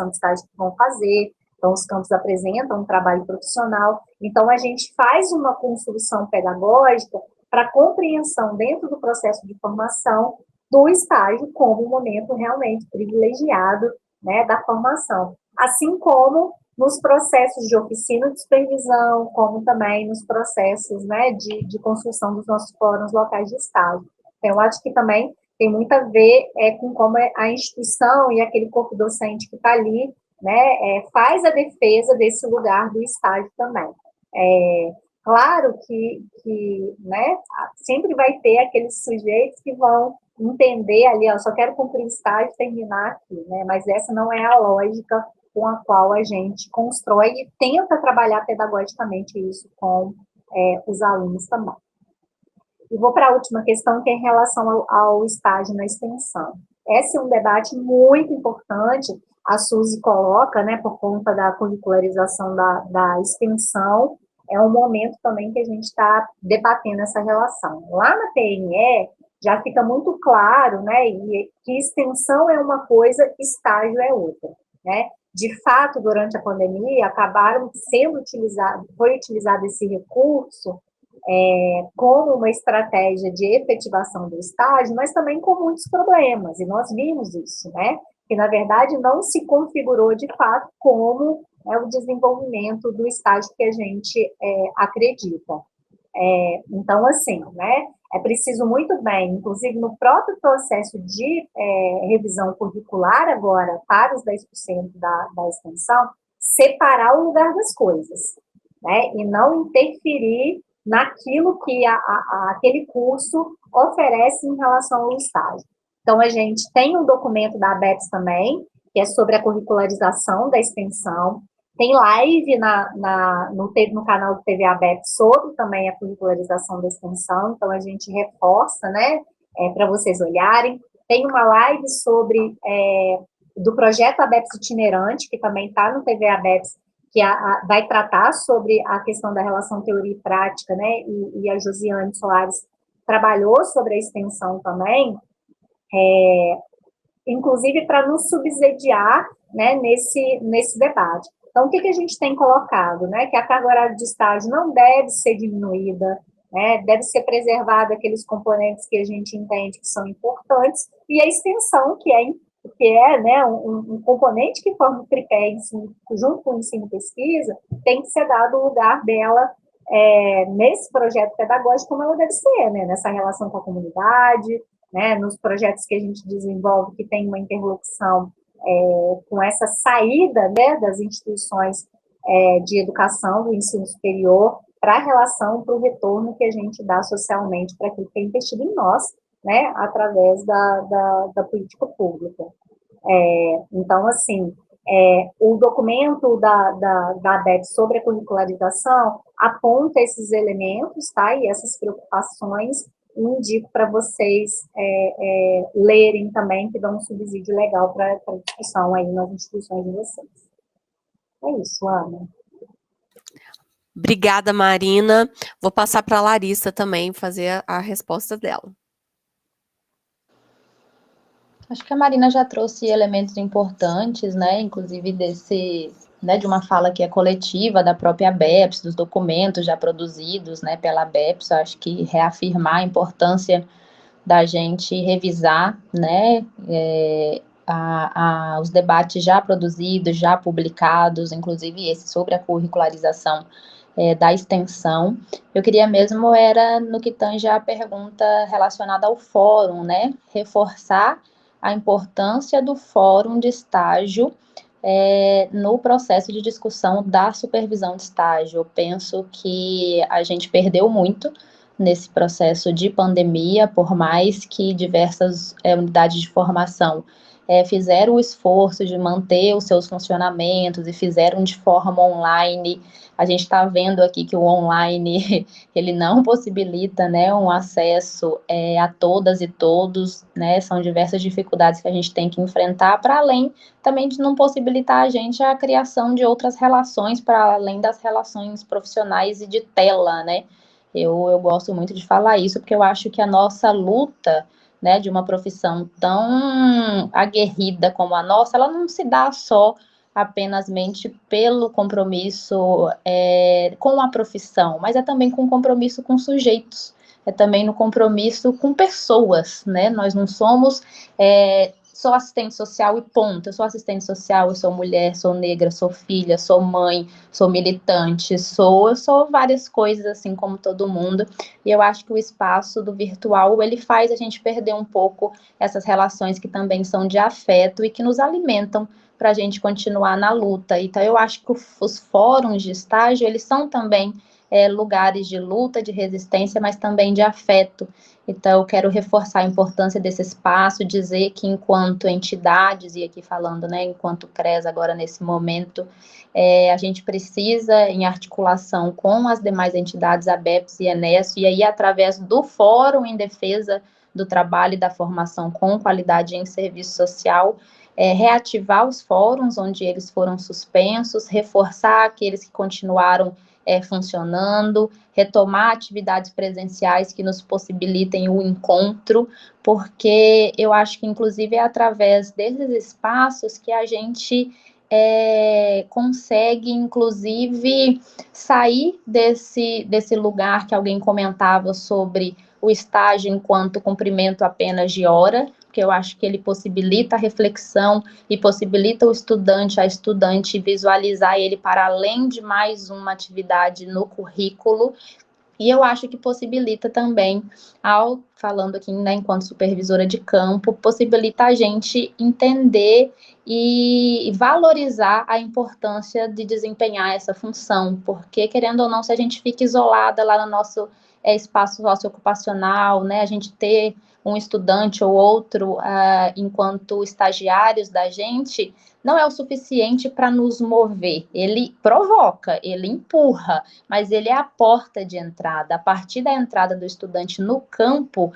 S2: de estágio que vão fazer. Então, os campos apresentam um trabalho profissional. Então, a gente faz uma construção pedagógica para compreensão dentro do processo de formação do estágio como um momento realmente privilegiado, né, da formação. Assim como nos processos de oficina de supervisão, como também nos processos, né, de construção dos nossos fóruns locais de estágio. Então, eu acho que também tem muito a ver com como a instituição e aquele corpo docente que está ali, né, faz a defesa desse lugar do estágio também. Claro que né, sempre vai ter aqueles sujeitos que vão entender ali, ó, só quero cumprir o estágio e terminar aqui, né, mas essa não é a lógica com a qual a gente constrói e tenta trabalhar pedagogicamente isso com os alunos também. E vou para a última questão, que é em relação ao estágio na extensão. Esse é um debate muito importante, a Suzy coloca, né, por conta da curricularização da extensão, é um momento também que a gente está debatendo essa relação. Lá na PNE, já fica muito claro, né, que extensão é uma coisa, estágio é outra, né? De fato, durante a pandemia, foi utilizado esse recurso como uma estratégia de efetivação do estágio, mas também com muitos problemas, e nós vimos isso, né? Que, na verdade, não se configurou, de fato, como o desenvolvimento do estágio que a gente acredita. Então, assim, né? É preciso muito bem, inclusive no próprio processo de revisão curricular agora, para os 10% da extensão, separar o lugar das coisas, né? E não interferir naquilo que aquele curso oferece em relação ao estágio. Então, a gente tem um documento da ABEPS também, que é sobre a curricularização da extensão. Tem live no canal do TV ABEPS sobre também a curricularização da extensão, então a gente reforça, né, para vocês olharem. Tem uma live sobre do projeto ABEPS itinerante, que também está no TV ABEPS, que vai tratar sobre a questão da relação teoria e prática, né, e a Josiane Soares trabalhou sobre a extensão também, inclusive para nos subsidiar, né, nesse debate. Então, o que a gente tem colocado, né, que a carga horária de estágio não deve ser diminuída, né, deve ser preservada aqueles componentes que a gente entende que são importantes, e a extensão, que é né, um componente que forma o tripé junto com o ensino e pesquisa, tem que ser dado o lugar dela nesse projeto pedagógico como ela deve ser, né, nessa relação com a comunidade, né, nos projetos que a gente desenvolve que tem uma interlocução com essa saída, né, das instituições de educação, do ensino superior, para a relação, para o retorno que a gente dá socialmente para aquilo que é investido em nós, né, através da política pública. Então, assim, o documento da ABEPS sobre a curricularização aponta esses elementos, tá, e essas preocupações, indico para vocês lerem também, que dão um subsídio legal para a discussão aí nas instituições de vocês. É isso, Ana.
S1: Obrigada, Marina. Vou passar para a Larissa também fazer a resposta dela.
S3: Acho que a Marina já trouxe elementos importantes, né, inclusive de uma fala que é coletiva da própria ABEPS, dos documentos já produzidos, né, pela ABEPS. Acho que reafirmar a importância da gente revisar, né, os debates já produzidos, já publicados, inclusive esse sobre a curricularização da extensão. Eu queria mesmo era no que tange a pergunta relacionada ao fórum, né, reforçar a importância do fórum de estágio no processo de discussão da supervisão de estágio. Eu penso que a gente perdeu muito nesse processo de pandemia, por mais que diversas unidades de formação fizeram o esforço de manter os seus funcionamentos e fizeram de forma online. A gente está vendo aqui que o online ele não possibilita, né, um acesso a todas e todos, né, são diversas dificuldades que a gente tem que enfrentar, para além também de não possibilitar a gente a criação de outras relações, para além das relações profissionais e de tela, né. Eu gosto muito de falar isso, porque eu acho que a nossa luta, né, de uma profissão tão aguerrida como a nossa, ela não se dá só apenasmente pelo compromisso com a profissão, mas é também com compromisso com sujeitos, é também no compromisso com pessoas, né? Nós não somos sou assistente social e ponto. Eu sou assistente social, eu sou mulher, sou negra, sou filha, sou mãe, sou militante, eu sou várias coisas assim como todo mundo. E eu acho que o espaço do virtual, ele faz a gente perder um pouco essas relações que também são de afeto e que nos alimentam para a gente continuar na luta. Então eu acho que os fóruns de estágio, eles são também lugares de luta, de resistência, mas também de afeto. Então, eu quero reforçar a importância desse espaço, dizer que enquanto entidades, e aqui falando, né, enquanto CRES agora nesse momento, a gente precisa, em articulação com as demais entidades, ABEPS e ENESO, e aí através do Fórum em Defesa do Trabalho e da Formação com Qualidade em Serviço Social, reativar os fóruns onde eles foram suspensos, reforçar aqueles que continuaram funcionando, retomar atividades presenciais que nos possibilitem o encontro, porque eu acho que, inclusive, é através desses espaços que a gente consegue, inclusive, sair desse lugar que alguém comentava sobre o estágio enquanto cumprimento apenas de hora, porque eu acho que ele possibilita a reflexão e possibilita o estudante, a estudante visualizar ele para além de mais uma atividade no currículo. E eu acho que possibilita também, falando aqui, né, enquanto supervisora de campo, possibilita a gente entender e valorizar a importância de desempenhar essa função, porque, querendo ou não, se a gente fica isolada lá no nosso espaço socioocupacional, né, a gente ter um estudante ou outro enquanto estagiários da gente, não é o suficiente para nos mover. Ele provoca, ele empurra, mas ele é a porta de entrada. A partir da entrada do estudante no campo,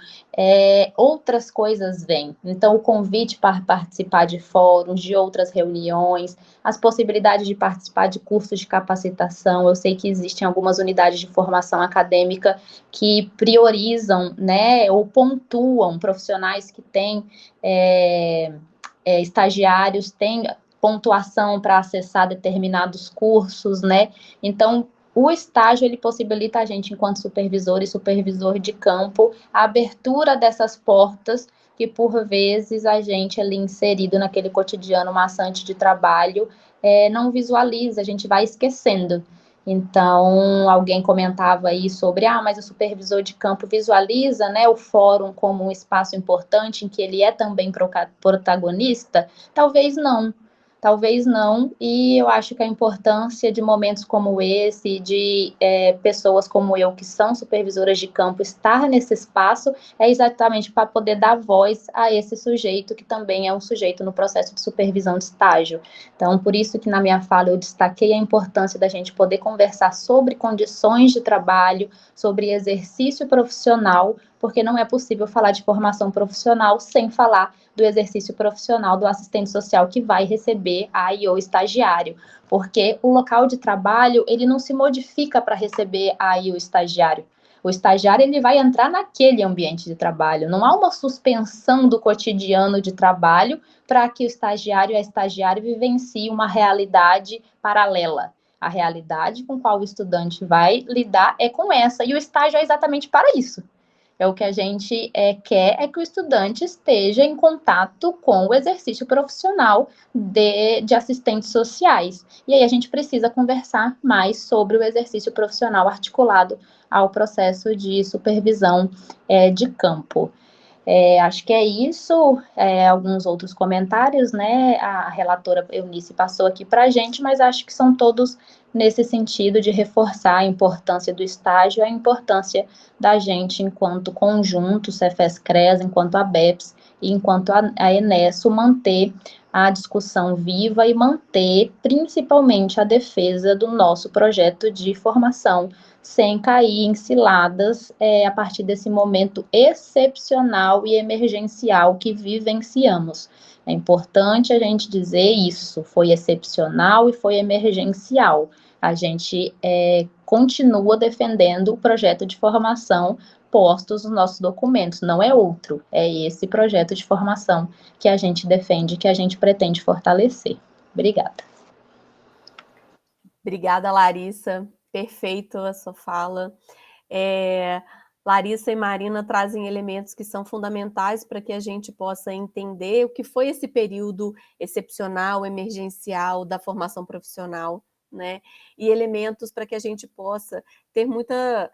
S3: outras coisas vêm. Então, o convite para participar de fóruns, de outras reuniões, as possibilidades de participar de cursos de capacitação. Eu sei que existem algumas unidades de formação acadêmica que priorizam, né, ou pontuam profissionais que têm estagiários, têm pontuação para acessar determinados cursos, né? Então, o estágio, ele possibilita a gente, enquanto supervisor e supervisor de campo, a abertura dessas portas que, por vezes, a gente ali inserido naquele cotidiano maçante de trabalho, não visualiza, a gente vai esquecendo. Então, alguém comentava aí sobre, mas o supervisor de campo visualiza, né, o fórum como um espaço importante em que ele é também protagonista? Talvez não, e eu acho que a importância de momentos como esse, de pessoas como eu, que são supervisoras de campo, estar nesse espaço, é exatamente para poder dar voz a esse sujeito, que também é um sujeito no processo de supervisão de estágio. Então, por isso que na minha fala eu destaquei a importância da gente poder conversar sobre condições de trabalho, sobre exercício profissional, porque não é possível falar de formação profissional sem falar do exercício profissional do assistente social que vai receber a e o estagiário, porque o local de trabalho, ele não se modifica para receber a e o estagiário. O estagiário, ele vai entrar naquele ambiente de trabalho. Não há uma suspensão do cotidiano de trabalho para que o estagiário e a estagiária vivenciem uma realidade paralela. A realidade com a qual o estudante vai lidar é com essa, e o estágio é exatamente para isso. É o que a gente quer, é que o estudante esteja em contato com o exercício profissional de assistentes sociais. E aí a gente precisa conversar mais sobre o exercício profissional articulado ao processo de supervisão de campo. Acho que é isso, alguns outros comentários, né? A relatora Eunice passou aqui para a gente, mas acho que são todos nesse sentido de reforçar a importância do estágio, a importância da gente, enquanto conjunto, Cefes-CREAS, enquanto ABEPS e enquanto a Enesso, manter a discussão viva e manter, principalmente, a defesa do nosso projeto de formação, sem cair em ciladas a partir desse momento excepcional e emergencial que vivenciamos. É importante a gente dizer isso, foi excepcional e foi emergencial. A gente continua defendendo o projeto de formação postos nos nossos documentos, não é outro, é esse projeto de formação que a gente defende, que a gente pretende fortalecer. Obrigada.
S1: Obrigada, Larissa. Perfeito a sua fala. Larissa e Marina trazem elementos que são fundamentais para que a gente possa entender o que foi esse período excepcional, emergencial da formação profissional, né? E elementos para que a gente possa ter muita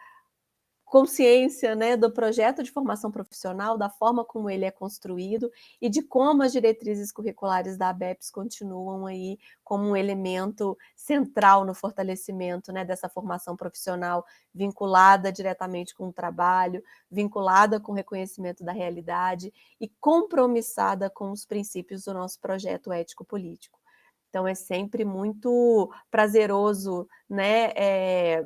S1: consciência, né, do projeto de formação profissional, da forma como ele é construído e de como as diretrizes curriculares da ABEPS continuam aí como um elemento central no fortalecimento, né, dessa formação profissional vinculada diretamente com o trabalho, vinculada com o reconhecimento da realidade e compromissada com os princípios do nosso projeto ético-político. Então, é sempre muito prazeroso, né,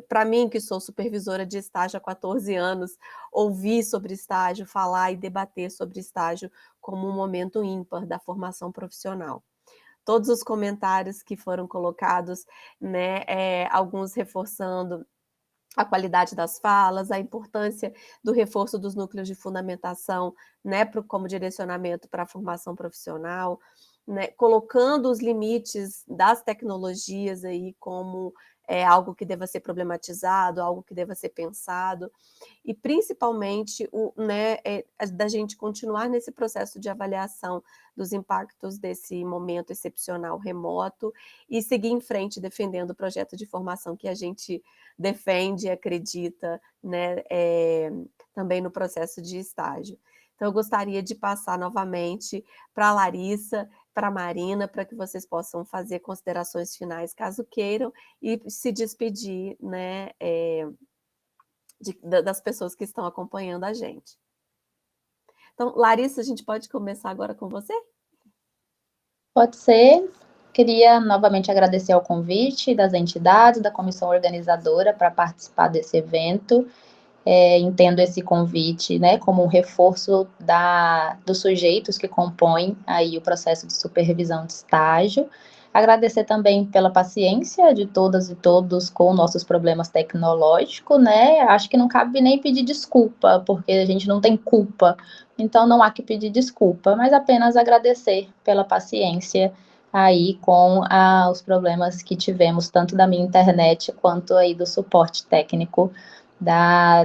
S1: para mim, que sou supervisora de estágio há 14 anos, ouvir sobre estágio, falar e debater sobre estágio como um momento ímpar da formação profissional. Todos os comentários que foram colocados, né, alguns reforçando a qualidade das falas, a importância do reforço dos núcleos de fundamentação, né, como direcionamento para a formação profissional, né, colocando os limites das tecnologias aí como algo que deva ser problematizado, algo que deva ser pensado, e principalmente da gente continuar nesse processo de avaliação dos impactos desse momento excepcional remoto e seguir em frente defendendo o projeto de formação que a gente defende e acredita, né, também no processo de estágio. Então, eu gostaria de passar novamente para a Larissa, para a Marina, para que vocês possam fazer considerações finais, caso queiram, e se despedir, né, das pessoas que estão acompanhando a gente. Então, Larissa, a gente pode começar agora com você?
S3: Pode ser. Queria novamente agradecer ao convite das entidades, da comissão organizadora para participar desse evento. Entendo esse convite, né, como um reforço dos sujeitos que compõem aí o processo de supervisão de estágio. Agradecer também pela paciência de todas e todos com nossos problemas tecnológicos, né? Acho que não cabe nem pedir desculpa, porque a gente não tem culpa, então não há que pedir desculpa, mas apenas agradecer pela paciência aí com os problemas que tivemos, tanto da minha internet quanto aí do suporte técnico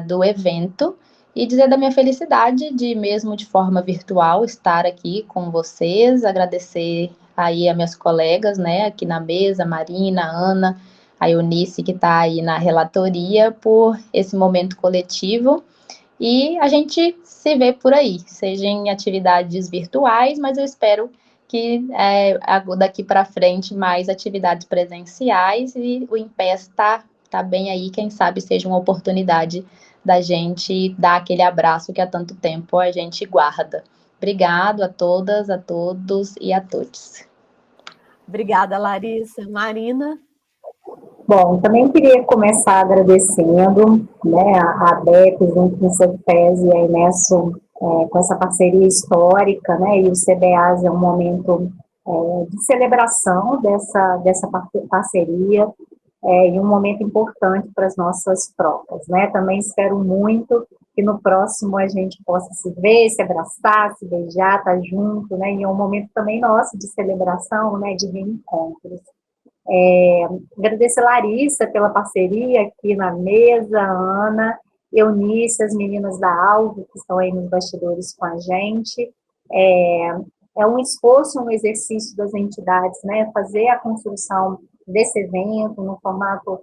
S3: do evento, e dizer da minha felicidade de, mesmo de forma virtual, estar aqui com vocês, agradecer aí a minhas colegas, né, aqui na mesa, Marina, Ana, a Eunice, que está aí na relatoria, por esse momento coletivo, e a gente se vê por aí, seja em atividades virtuais, mas eu espero que daqui para frente mais atividades presenciais, e o IMPES está bem aí, quem sabe seja uma oportunidade da gente dar aquele abraço que há tanto tempo a gente guarda. Obrigado a todas, a todos e a todos.
S1: Obrigada, Larissa. Marina?
S2: Bom, também queria começar agradecendo, né, a ABEP, junto com o CEPES e a Inesso, com essa parceria histórica, né, e o CBAS é um momento de celebração dessa parceria, e um momento importante para as nossas provas, né. Também espero muito que no próximo a gente possa se ver, se abraçar, se beijar, estar junto, né, e é um momento também nosso de celebração, né, de reencontros. Agradecer a Larissa pela parceria aqui na mesa, a Ana, Eunice, as meninas da Alvo, que estão aí nos bastidores com a gente. É um esforço, um exercício das entidades, né, fazer a construção desse evento no formato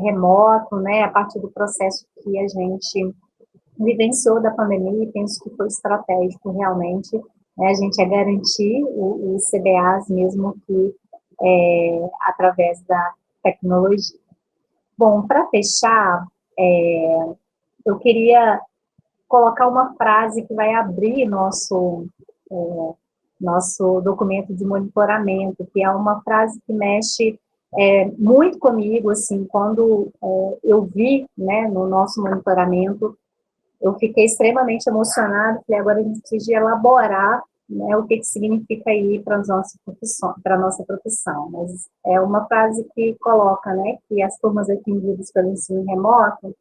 S2: remoto, né, a partir do processo que a gente vivenciou da pandemia, e penso que foi estratégico realmente, né, a gente garantir o CBAs mesmo que através da tecnologia. Bom, para fechar, eu queria colocar uma frase que vai abrir nosso documento de monitoramento, que é uma frase que mexe muito comigo, assim, quando eu vi, né, no nosso monitoramento, eu fiquei extremamente emocionada, falei, agora a gente precisa elaborar, né, o que significa aí para a nossa profissão. Mas é uma frase que coloca, né, que as turmas atendidas pelo ensino remoto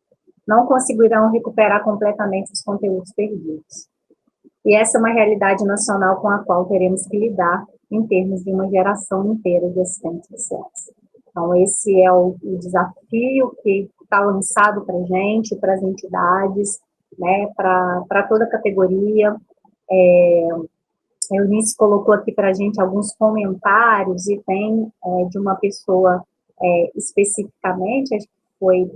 S2: não conseguirão recuperar completamente os conteúdos perdidos. E essa é uma realidade nacional com a qual teremos que lidar em termos de uma geração inteira de assistentes sociais. Então, esse é o desafio que está lançado para a gente, para as entidades, né, para toda a categoria. A Eunice colocou aqui para a gente alguns comentários, e tem de uma pessoa especificamente, acho que foi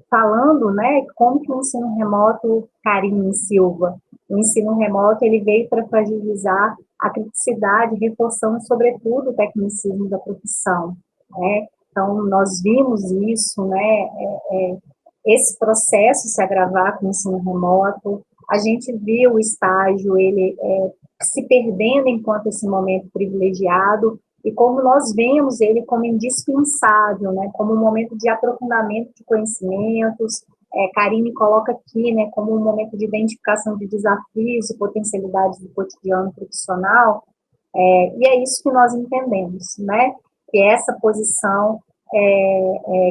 S2: falando, né, como que o ensino remoto, Karine Silva, o ensino remoto, ele veio para fragilizar a criticidade, reforçando, sobretudo, o tecnicismo da profissão, né? Então, nós vimos isso, né, esse processo se agravar com o ensino remoto, a gente viu o estágio, ele se perdendo enquanto esse momento privilegiado, e como nós vemos ele como indispensável, né, como um momento de aprofundamento de conhecimentos. Karine coloca aqui, né, como um momento de identificação de desafios e potencialidades do cotidiano profissional, e é isso que nós entendemos, né, que essa posição,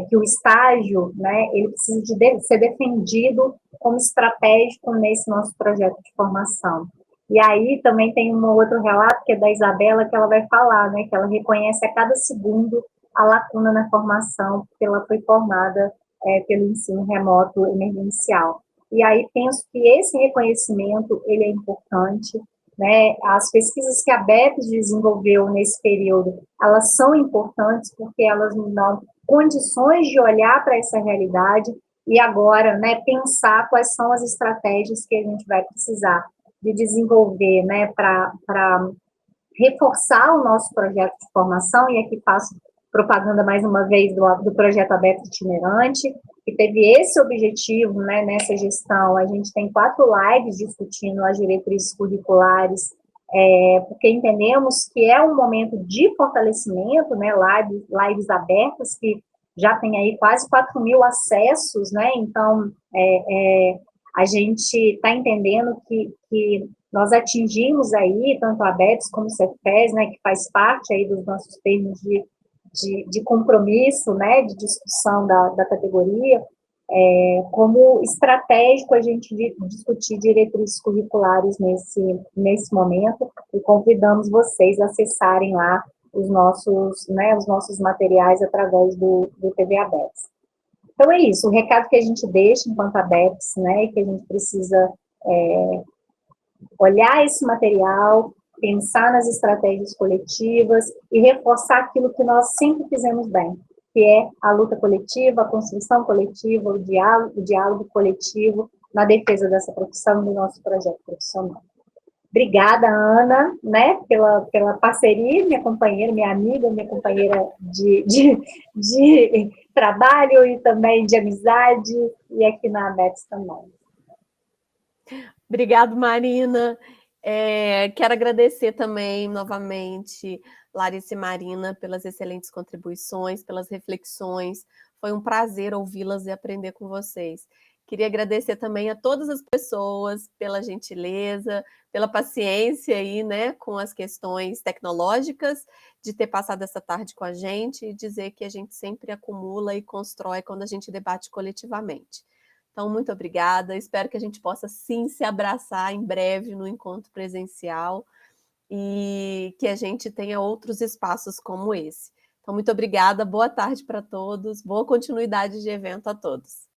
S2: que o estágio, né, ele precisa ser defendido como estratégico nesse nosso projeto de formação. E aí também tem um outro relato, que é da Isabela, que ela vai falar, né, que ela reconhece a cada segundo a lacuna na formação, porque ela foi formada pelo ensino remoto emergencial. E aí penso que esse reconhecimento, ele é importante, né, as pesquisas que a BEPS desenvolveu nesse período, elas são importantes porque elas nos dão condições de olhar para essa realidade e agora, né, pensar quais são as estratégias que a gente vai precisar de desenvolver, né, para reforçar o nosso projeto de formação. E aqui faço propaganda mais uma vez do projeto Aberto Itinerante, que teve esse objetivo, né, nessa gestão. A gente tem 4 lives discutindo as diretrizes curriculares, porque entendemos que é um momento de fortalecimento, né, lives abertas, que já tem aí quase 4.000 acessos, né, então a gente está entendendo que nós atingimos aí, tanto a BEPS como o CEPES, né, que faz parte aí dos nossos termos de compromisso, né, de discussão da categoria, como estratégico a gente discutir diretrizes curriculares nesse momento, e convidamos vocês a acessarem lá os nossos materiais através do TV ABEPS. Então é isso, o recado que a gente deixa enquanto ABEPS, né, que a gente precisa olhar esse material, pensar nas estratégias coletivas e reforçar aquilo que nós sempre fizemos bem, que é a luta coletiva, a construção coletiva, o diálogo coletivo na defesa dessa profissão, do nosso projeto profissional. Obrigada, Ana, né, pela parceria, minha companheira, minha amiga, minha companheira de trabalho e também de amizade, e aqui na ABEPS também.
S1: Obrigada, Marina. Quero agradecer também, novamente, Larissa e Marina, pelas excelentes contribuições, pelas reflexões. Foi um prazer ouvi-las e aprender com vocês. Queria agradecer também a todas as pessoas pela gentileza, pela paciência aí, né, com as questões tecnológicas, de ter passado essa tarde com a gente e dizer que a gente sempre acumula e constrói quando a gente debate coletivamente. Então, muito obrigada. Espero que a gente possa, sim, se abraçar em breve no encontro presencial e que a gente tenha outros espaços como esse. Então, muito obrigada. Boa tarde para todos. Boa continuidade de evento a todos.